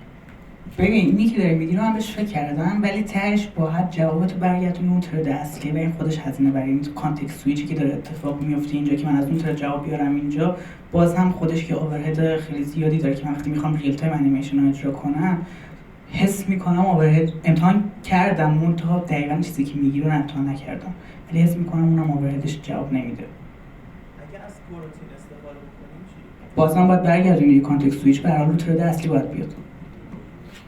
ببین اینی که داری میگی رو من بهش فکر کردم، ولی تهش باید جوابتو برگردونی اون ترد اصلی و این خودش هزینه برای این کانتکست سویچی که داره اتفاق میفته اینجا که من از اون ترد جواب بیارم اینجا، باز هم خودش که اوورهد خیلی زیادی داره که من وقتی میخوام ریل تایم انیمیشن رو اجرا کنم حس میکنم اوورهد امتحان کردم، منتها دقیقاً چیزی که میگی رو امتحان نکردم، ولی حس میکنم اونم اوورهدش جواب نمیده. اگه از کورتین استفاده بکنیم چی؟ بازم باید برگردونی کانتکست سویچ به رو ترد اصلی باید بیاد.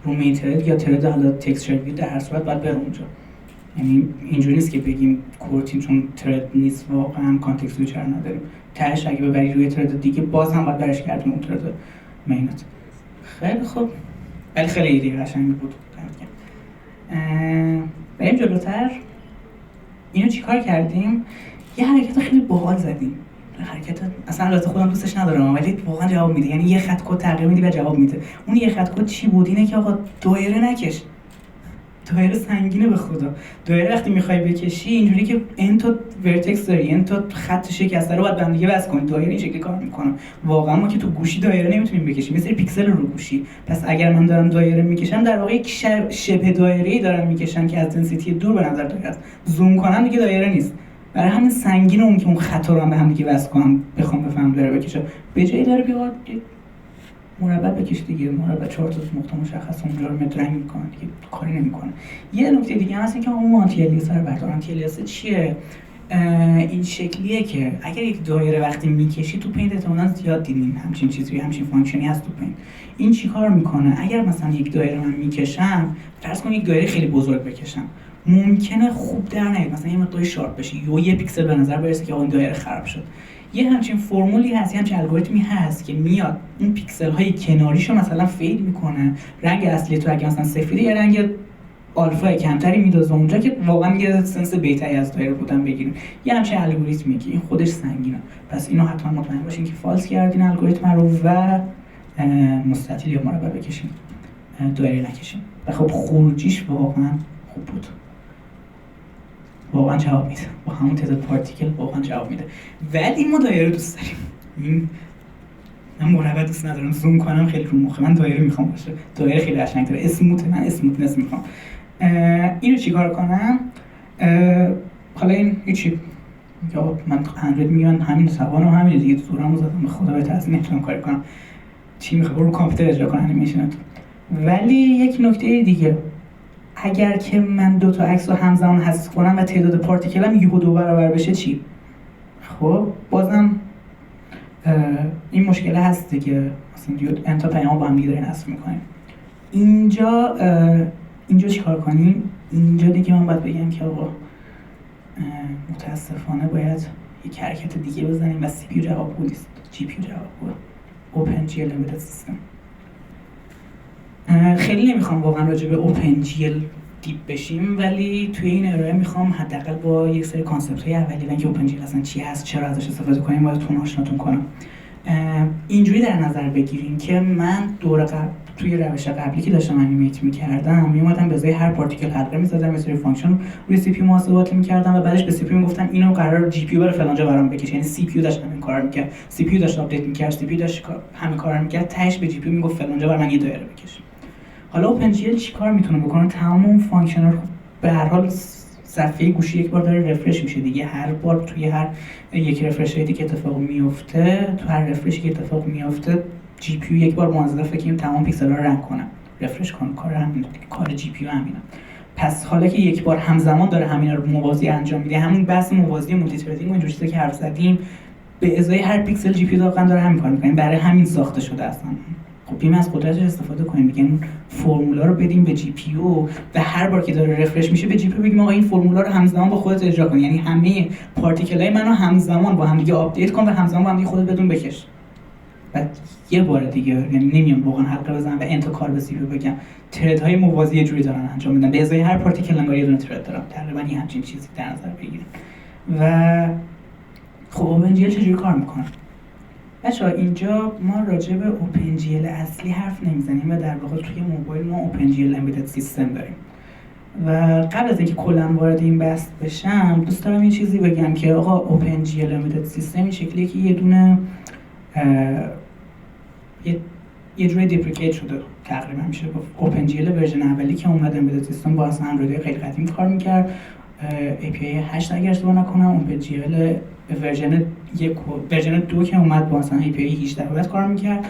رو مین ترد یا ترد حالا تکسچر ویو در هر صورت باید بره اونجا. یعنی اینجوری نیست که بگیم کورتین چون ترد نیست واقعا کانتکست سویچ رو نداریم. تهش اگه ببری روی ترد دیگه باز هم باید برش گردیم اون ترد مینت. خیلی خوب. ولی خیلی ایده قشنگی بود. بریم جلوتر. اینو چیکار کردیم؟ یه حرکت خیلی باحال زدیم. حرکت اصلا البته خودم دوستش ندارم ولی واقعا جواب میده، یعنی یه خط کد تغییر میدی و جواب میده. اون یه خط کد چی بود؟ اینه که آقا دایره نکش. دایره سنگینه به خدا. دایره وقتی میخوای بکشی اینجوری که این تو ورتکس داری، این تو خط شکسته رو باید به هم دیگه وصل کنی. دایره این شکلی کار میکنه. واقعا ما که تو گوشی دایره نمیتونیم بکشیم، مثل پیکسل رو گوشی. پس اگر من دارم دایره میکشم در واقع یک شبه دایره‌ای دارم میکشم که از دنسیتی دور به نظر داره. زوم کنم دیگه دایره نیست. برای همین سنگینه اون که اون خطا رو هم به هم دیگه وصل کنم بخوام بفهم داره بکشم. به جای داره بیاد مربع بکش دیگه، مربع 4 تا نقطه مشخص اونجا رو مدرنگ میکنه دیگه، کاری نمیکنه. یه نکته دیگه هم هست که اون آنتی الیاس رو بردارن. آنتی الیاس چیه؟ این شکلیه که اگر یک دایره وقتی میکشی تو پینت احتمالاً زیاد دیدین همچین چیزی، همچین فانکشنی هست تو پینت. این چیکار میکنه؟ اگر مثلا یک دایره من میکشم، فرض کن یک دایره خیلی بزرگ بکشم، ممکنه خوب در نیاد، مثلا یه مقدار شارپ بشه یا یه پیکسل به نظر برسه که اون دایره خراب شد. یه همچین فرمولی هست، یه همچین الگوریتمی هست که میاد اون پیکسل های کناریشو مثلا فید میکنه، رنگ اصلی تو اگه مثلا سفیده یه رنگ آلفا کمتری میدازه اونجا که واقعا یه سنس بیتایی از دایره بودن بگیریم. یه همچین الگوریتمی که این خودش سنگینه. پس اینو حتما مطمئن باشین که فالس کردین الگوریتم رو و مستطیل یا مربع بکشین، دایره نکشین. و خب خروجیش واقعا خوب بود. واقعا جواب میده. با همون تعداد پارتیکل واقعا جواب میده. ولی ما دایره دوست داریم. من مربع دوست ندارم، زوم کنم خیلی رو مخه. من دایره میخوام باشه. دایره خیلی قشنگ‌تره. اسموت، من اسموتنس میخوام. اینو چیکار کنم؟ حالا این هیچی یا من اندروید میگم همین توانم همین دیگه زورمو زدم به خدا به تضمین نمیتونم کاری کنم چی میخواد رو کامپیوتر اجرا کنم انیمیشنتو. ولی یک نکته دیگه، اگر که من دو تا عکس رو همزمان حذف کنم و تعداد پارتیکلم یهو 2 برابر بشه چی؟ خب بازم این مشکل هست دیگه، مثلا n تا پیام با هم دیگه دارین حذف میکنیم. اینجا چیکار کنیم؟ اینجا دیگه من باید بگم که آقا متاسفانه باید یک حرکت دیگه بزنیم و CPU جوابگو نیست، GPU جوابگو. OpenGL Embedded System. خیلی نمیخوام واقعا راجع به OpenGL دیپ بشیم، ولی توی این ارائه میخوام حداقل با یک سری کانسپت‌های اولیه و اینکه OpenGL اصلا چی هست، چرا ازش استفاده کنیم براتون آشناتون کنم. اینجوری در نظر بگیریم که من توی روش قبلی که داشتم انیمیت می‌کردم میومدم به ازای هر پارتیکل حلقه می‌زدم، یه سری فانکشن روی سی پی یو محاسبات می‌کردم و بعدش به سی پی یو میگفتم اینو قرار جی پی یو بره فلان جا برام بکشه. یعنی سی پی یو داشت همین کارو می‌کرد، سی پی یو داشت آپدیت می‌کرد، سی پی یو داشت همین کارو می‌کرد، تهش به جی پی یو میگفت فلان جا برام یه دایره بکش. حالا اوپن جی ال چیکار میتونه بکنه؟ تمام اون فانکشن‌ها رو به هر حال صفحه گوشی یک بار داره رفرش میشه دیگه، هر بار توی هر یک رفرش ریتی که اتفاق میفته، تو هر رفرشی که اتفاق میفته جی پی یو یک بار موظفه که این تمام پیکسل‌ها رو رنگ کنه، رفرش کنه. کار همین دیگه، کار جی پی یو همینه. پس حالا که یک بار همزمان داره همینا رو موازی انجام میده، همون بحث موازی مولتی تردینگ و اینجوری چیزا که حرف زدیم، به ازای هر پیکسل جی پی یو واقعا داره همین کار میکنه، برای همین ساخته شده اصلا. خب بیم از قدرتش استفاده کنیم دیگه، این فرمولا رو بدیم به جی پی یو و هر بار که داره رفرش میشه به جی پی یو بگیم آقا این فرمولا رو همزمان با خودت اجرا کن، یعنی همه پارتیکلای منو همزمان با هم دیگه آپدیت کن و همزمان با هم دیگه خودت بدون بکش. بعد یه بار دیگه یعنی نمیام واقعا حلقه بزنم و انت کار به سی پی یو بگم تردهای موازی یه جوری دارن انجام میدن، به ازای هر پارتیکل انگار یه دونه ترد دارم، تقریبا این همچین چیزی در نظر بگیریم. و خب اوپن جی ال چجوری کار میکنه؟ بچه‌ها اینجا ما راجع به OpenGL اصلی حرف نمیزنیم و در واقع توی موبایل ما OpenGL Embedded System داریم. و قبل از اینکه کلاً وارد این بحث بشم دوست دارم یه چیزی بگم که آقا OpenGL Embedded System این شکلیه که یه دونه یه جوری دیپریکیت شده تقریبا میشه گفت. OpenGL ورژن اولی که اومد Embedded System با اصلا اندروید خیلی قدیم کار میکرد، API 8 اگر اشتباه نکنم، OpenGL ورژن 2 که اومد با مثلا API 18 بعد کار میکرد.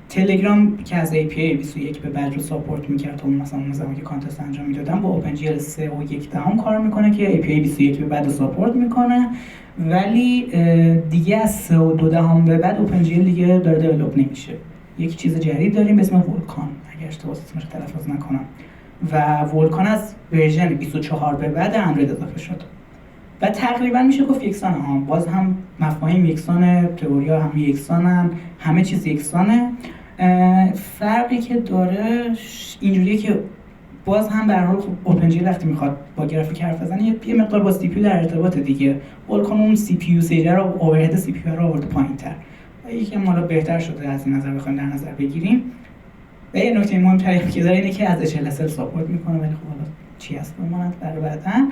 تلگرام که از API 21 به بعد رو ساپورت میکرد تا اون مثلا اون زمانی که کانتست انجام میدادن با OpenGL 3 و 1 دهم کار میکنه که API 21 به بعد رو ساپورت میکنه، ولی دیگه از 3 و 2 دهم به بعد OpenGL دیگه داره دیولپ نمیشه. یک چیز جدید داریم به اسم ولکان اگر اشتباه اسمش تلفظ نکنم و ولکان از ورژن 24 به بعد اندروید اضافه شد و تقریبا میشه گفت یکسانه ها، باز هم مفاهیم یکسانه، تئوریا هم یکسانن، همه چیز یکسانه. فرقی که داره اینجوریه که باز هم به هر حال OpenGL وقتی میخواد با گرافیک حرف بزنه یه مقدار با سی پی یو در ارتباط دیگه، ولکان اون سی پی یو سیجر رو اورهد سی پی یو رو آورده پایین‌تر و یکی مالا بهتر شده از این نظر بخوایم در نظر بگیریم. و یه نکته مهم‌تری که داره اینه که از HLSL ساپورت میکنه، ولی خب حالا چی هست بماند برای بعداً.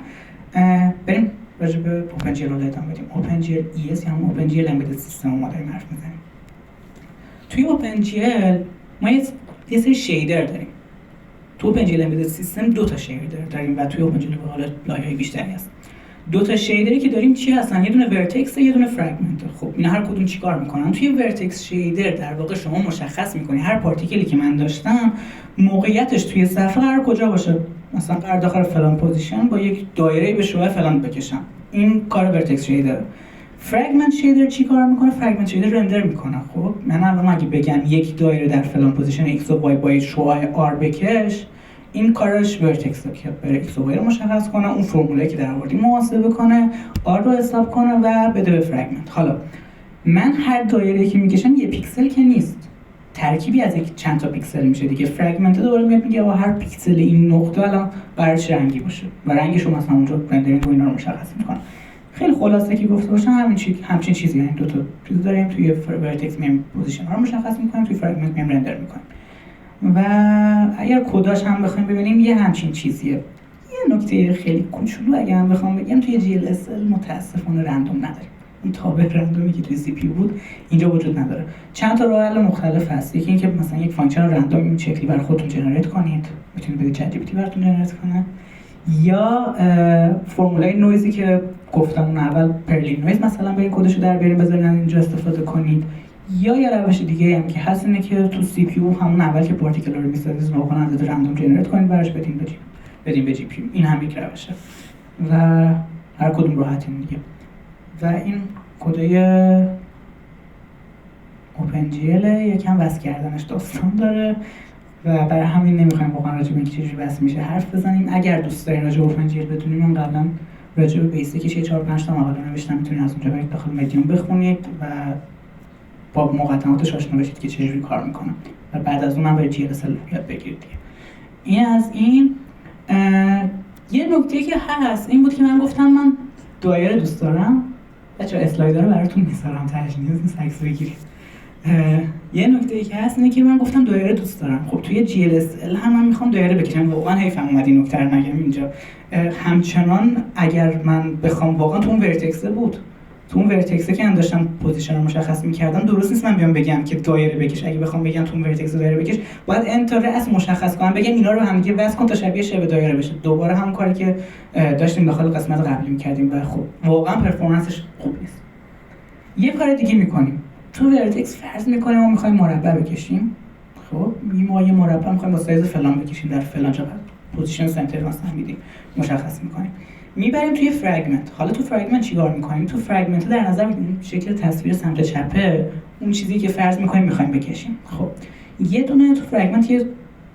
بریم راجع به OpenGL رو ادامه بدیم. OpenGL ES یا همون OpenGL Embedded System رو ما داریم حرف میزنیم. توی OpenGL ما یه سری شیدر داریم. تو OpenGL Embedded System 2 تا شیدر داریم و توی OpenGL حالا لایه‌های بیشتری هست. 2 تا شیدری که داریم چی هستن؟ یه دونه ورتکس یه دونه فرگمنت. خب اینا هر کدوم چیکار میکنن؟ توی ورتکس شیدر در واقع شما مشخص میکنی هر پارتیکلی که من داشتم موقعیتش توی صفحه قرار کجا باشه. مثلا قرار داخل فلان پوزیشن با یک دایره به شوه فلان بکشم. این کار ورتکس شیدر. فرگمنت شیدر چی کار میکنه؟ فرگمنت شیدر رندر میکنه. خب من الان اگه بگم یک دایره در فلان پوزیشن x و y با شوهای r بکش، این کارش ورتکس که بره x و y رو مشخص کنه، اون فرمولایی که در آوردیم محاسبه کنه، r رو حساب کنه و بده به فرگمنت. حالا من هر دایره‌ای که میکشم یه پیکسل که نیست، ترکیبی از یک چند تا پیکسل میشه دیگه. فرگمنت دوباره میاد میگه هر پیکسل این نقطه الان برای چه رنگی باشه و رنگش رو مثلا اونجا رندرینگ و اینا رو مشخص میکنه. خیلی خلاصه که گفته باشم همچین چیزی، یعنی دو تا چیز داریم، توی ورتکس میم پوزیشن ها رو مشخص میکنیم، توی فرگمنت میم رندر میکنیم. و اگر کداش هم بخوایم ببینیم یه همچین چیزیه. یه نکته خیلی کوچولو اگه هم بخوام بگم توی GLSL متاسفانه رندوم نداریم. اون تابع رندومی که توی سی پی یو بود اینجا وجود نداره. چند تا راه حل مختلف هست. یکی اینکه مثلا یک فانکشن رندوم این شکلی برای خودتون جنریت کنید، میتونید بدید چت جی پی تی براتون جنریت کنه. یا فرمولای نویزی که گفتم اون اول پرلین نویز مثلا برین کدشو در بیارین بذارین اینجا استفاده کنید. یا یه روش دیگه هم که هست اینه که تو سی پی یو همون اول که پارتیکولار رو می‌سازید واقعا عدد رندوم جنریت کنید براش بدین به جی پی یو. این هم یک روشه و هر کدوم راحتین دیگه. و این کدای اوپن جی ال یکم وصل کردنش داستان داره و برای همین نمیخوایم واقعا راجع به اینکه چجوری وصل میشه حرف بزنیم. اگر دوست دارین راجع به اوپن جی ال بدونید، من قبلا راجع به بیسیکش 4-5 تا مقاله نوشتم، میتونید از اونجا برید داخل مدیوم بخونید و با مقدماتش آشنا بشید که چجوری کار میکنه و بعد از اون من برای جی ال یاد بگیرید. این از این. یه نکته که هست این بود که من گفتم من دایره دوست دارم. بچه‌ها اسلایدر رو براتون میذارم، ترجیح نیست عکس بگیرید. یه نکته که هست اینه که من گفتم دایره دوست دارم. خب توی جی ال اس ال هم من میخوام دایره بکشم. واقعا حیفم اومد این نکته رو نگم اینجا. همچنان اگر من بخوام واقعا تو اون ورتکسه بود، تو اون ورتکسه که من داشتم پوزیشن رو مشخص می‌کردم، درست نیست من بیام بگم که دایره بکش. اگه بخوام بگم تو اون ورتکس دایره بکش، باید انتر اس مشخص کنم، بگم اینا رو هم دیگه وصل کن تا شبیه دایره بشه. دوباره همون کاری که داشتیم داخل قسمت قبلی می‌کردیم و خب واقعا پرفورمنسش خوب نیست. یه کار دیگه می‌کنیم. تو ورتکس فرض می‌کنیم ما می‌خوایم مربع بکشیم. خب ما یه مربع می‌خوایم با سایز فلان بکشیم، در فلان جا پوزیشن سنتر مثلا میدیم، مشخص می‌کنیم. میبریم توی فرگمنت. حالا تو فرگمنت چیکار می‌کنیم؟ تو فرگمنت در نظر بگیریم شکل تصویر سمت چپه اون چیزی که فرض می‌کنیم می‌خوایم بکشیم. خب یه دونه تو فرگمنت یه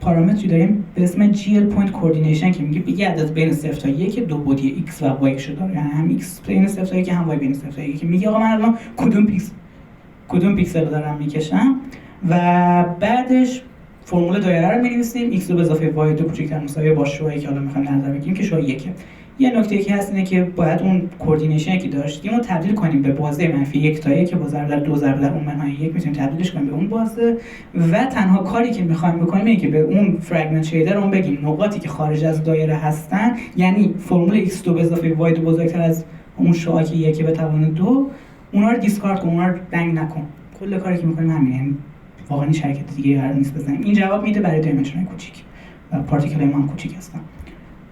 پارامتری داریم به اسم GL point coordination که میگه یه عدد بین 0 تا 1 دو بعدی x و y شو داره، یعنی هم x بین 0 تا 1 هم y بین 0 تا 1 که میگه آقا من الان کدوم پیکسل رو دارم میکشم و بعدش فرمول دایره رو می‌نویسیم x به اضافه y دو کوچکتر مساوی با شویی که حالا می‌خوایم در نظر بگیریم که شوی 1. یه نکته که هست اینه که باید اون کوردینیشنی که داشتیم رو تبدیل کنیم به بازه منفی 1 تا 1 که با ضرب در 2 ضرب در اون منهای 1 میتونیم تبدیلش کنیم به اون بازه و تنها کاری که می‌خوایم بکنیم اینه که به اون فرگمنت شیدر اون بگیم نقاطی که خارج از دایره هستن، یعنی فرمول x2 به اضافه y دو بزرگتر از اون شعاع که 1 به توان 2، اونا رو دیسکارد کن، اونا رو دنگ نکن. کل کاری که می‌کنیم همینه. یعنی واقعا این حرکت دیگه قرار نیست بزنیم. این جواب میده برای دیمنشن کوچیک و پارتیکل ما هم کوچیک هستن.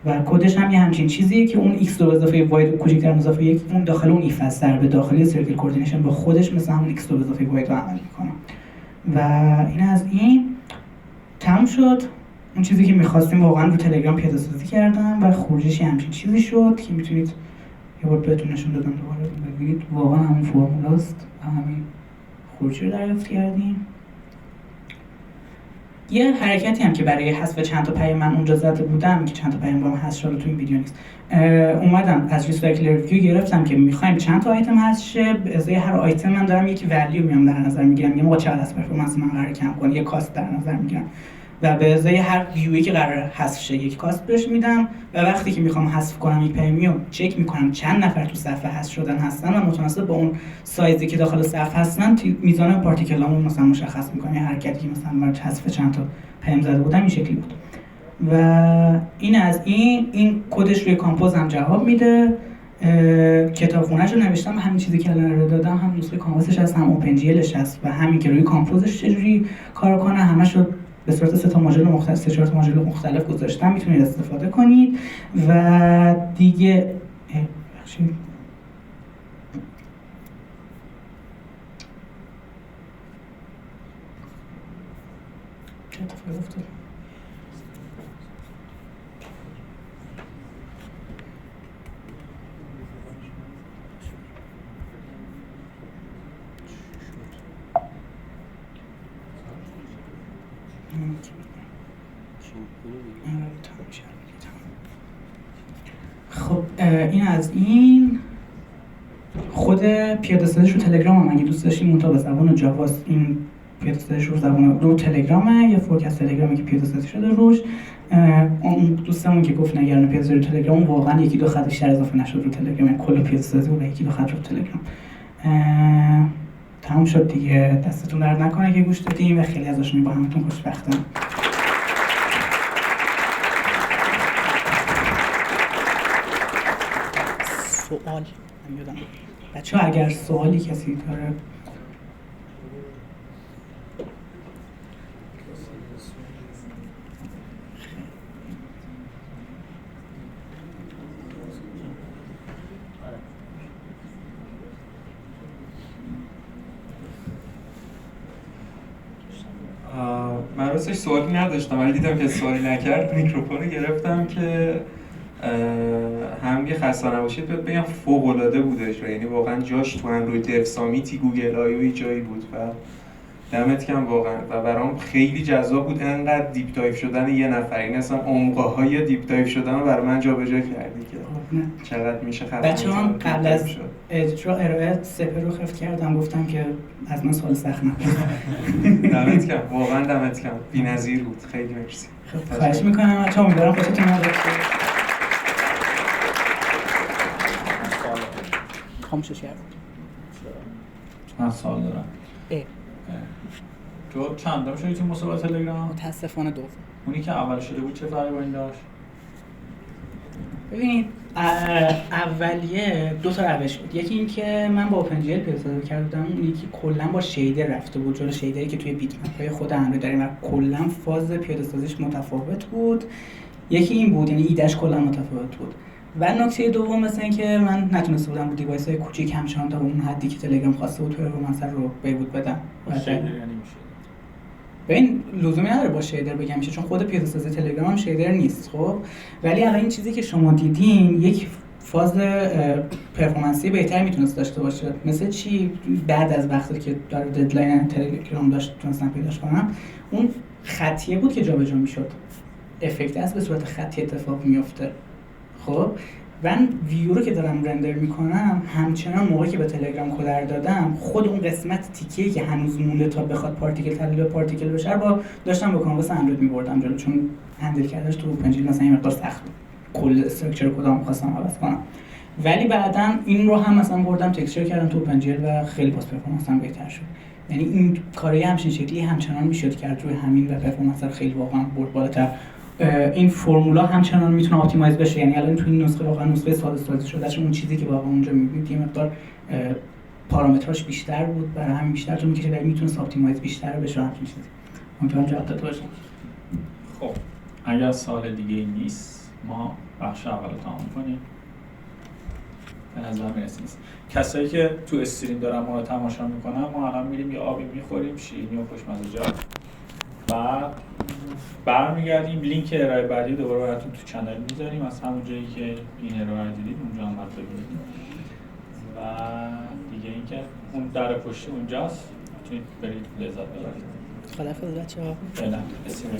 و کدش هم یه همچین چیزیه که اون x2 به اضافه y کوچیک‌تر از اضافه 1 اون داخل اون ایف از ضرب داخلی سرکل کوردینیشن با خودش مثل همون x2 به اضافه y رو عمل می‌کنه. و این از این تموم شد. اون چیزی که می‌خواستیم واقعا رو تلگرام پیاده‌سازی کردم و خروجش همچین چیزی شد که میتونید یه بار بهتون نشون دادم دوباره ببینید واقعا همون فرمولاست و همین خروجی رو دریافت کردیم. یه حرکتی هم که برای حذف چند تا پیام من اونجا زده بودم که چند تا پیام با من حذف شده تو این ویدیو نیست، اومدم از ریسایکل ریویو گرفتم که می‌خوایم چند تا آیتم حذف شه، به ازای هر آیتم من دارم یک ولیو میام در نظر میگیرم، میگم آقا چقدر از پرفورمنس من قراره کم کنه، یک کاست در نظر میگیرم و به ازای هر ویویی که قراره حذف شه یک کاست بهش میدم و وقتی که میخوام حذف کنم یک پیامیو چک میکنم چند نفر تو صفحه حذف شدن هستن و متناسب با اون سایزی که داخل صفحه هستن میزان پارتیکلامو مثلا مشخص میکنم. یه حرکتی که مثلا برای حذف چند تا پیام زده بودم این شکلی بود. و این از این کدش روی کامپوز هم جواب میده. کتابخونه‌شو نوشتم، همین چیزی که الان رو دادم هم نسخه کامپوزش هست، هم اوپن جی الش هست و همین که روی کامپوزش چجوری کار کنه همشو به صورت 3 تا ماژول مختلف 3-4 تا ماژول مختلف گذاشتم، میتونید استفاده کنید. و دیگه بخشید چه اتفاقی افتاد؟ خب این از این. خود پیاده سازیش رو تلگرام هم اگه دوست داشتین منتها به زبان جاواست، این پیاده سازیش رو زبان رو تلگرامه، یه فورک از تلگرامه که پیاده سازی شده روش. اون دوستمون که گفت نگران پیاده سازی رو تلگرام واقعا یکی دو خط بیشتر اضافه نشد رو تلگرام، یعنی کل پیاده سازی بود یکی دو خط رو تلگرام. تموم شد دیگه. دستتون درد نکنه که گوش دادین و خیلی ازشون با همتون خوشبختم. سوال یادم بچه‌ها اگر سوالی کسی داره راستش سوالی نداشتم ولی دیدم که سوالی نکرد میکروفون رو گرفتم که هم یه خسته نباشید بگم فوق‌العاده بودش و یعنی واقعا جاش تو اندروید دیو سامیتی گوگل آیوی جایی بود و دمت گرم واقعا و برام خیلی جذاب بود. انقدر دیپ دایو شدن یه نفر این اصلا عمق‌های دیپ دایو شدن رو برای من جابجا کردی که چقدر میشه خسته. بچه‌ها قبل از اجرا ارائه سپر رو خفت کردم گفتم که از من سوال سخت نکنید. دمت گرم واقعا دمت گرم بی‌نظیر بود. خیلی مرسی. خواهش می‌کنم بچه‌ها امیدوارم خوشتون اومد. خاموشش کرد. من سوال دارم. تو چندم شدی تو مسابقه تلگرام؟ متاسفانه دوم. اونی که اول شده بود چه فرقی با این داشت؟ ببینید اولیه دو تا روش بود. یکی این که من با اوپن جی ال پیاده کردم، اون یکی کلا با شیدر رفته بود جلو شیدری که توی بیت مپ های خود اندروید داریم و کلا فاز پیاده سازیش متفاوت بود. یکی این بود، یعنی ایدهش کلا متفاوت بود. و نکته دوم مثل این که من نتونسته بودم با دیوایس های کوچیک همچنان تا اون حدی که تلگرام خواسته بود پرفورمنس رو بهبود بدم. شیدر یعنی میشه. ببین لزومی نداره با شیدر بگم میشه، چون خود پیاده سازی تلگرام هم شیدر نیست. خب ولی الان این چیزی که شما دیدین یک فاز پرفورمنسی بهتری میتونست داشته باشه. مثل چی؟ بعد از وقتی که داره ددلاین تلگرام داشت تونستم پیداش کنم، اون خطیه بود که جابجا میشد. افکت است به صورت خطی اتفاق میفته. خب من ویو رو که دارم رندر میکنم همچنان موقعی که به تلگرام کد دادم خود اون قسمت تیکه‌ای که هنوز مونده تا بخواد پارتیکل تبدیل به پارتیکل بشه با داشتم با کانواس اندروید میبردم جلو، چون هندل کردنش تو اوپن جی ال مثلا یه مقدار سخت بود. کل استراکچر کدام می‌خواستم عوض کنم. ولی بعداً این رو هم مثلا بردم تکسچر کردم تو اوپن جی ال و خیلی باز پرفورمنسم بهتر شد. یعنی این کارهای همچین شکلی همچنان میشد کرد روی همین و پرفورمنس رو خیلی واقعا برد بالاتر. این فرمولا همچنان میتونه اپتیمایز بشه، یعنی الان تو این نسخه واقعا نسخه ساده سازی شده چون اون چیزی که واقعا اونجا میبینید یه مقدار پارامتراش بیشتر بود، برای همین بیشتر طول میکشه ولی میتونه اپتیمایز بیشتر بشه همین چیزی. امیدوارم جواب داده باشم. خب اگر سوال دیگه ای نیست ما بخش اول رو تمام کنیم. به نظر میرسه نیست. کسایی که تو استریم دارن ما رو تماشا میکنن ما الان میریم یه آبی میخوریم شیرینی و خوشمزه جا و برمیگردیم. لینک ارائه بعدی دوباره براتون تو چنل میذاریم از همون جایی که این ارائه دیدید اونجا هم ببینید و دیگه اینکه اون در پشتی اونجاست میتونید برید لذت ببرید. خداحافظ بچه‌ها. فعلا استریم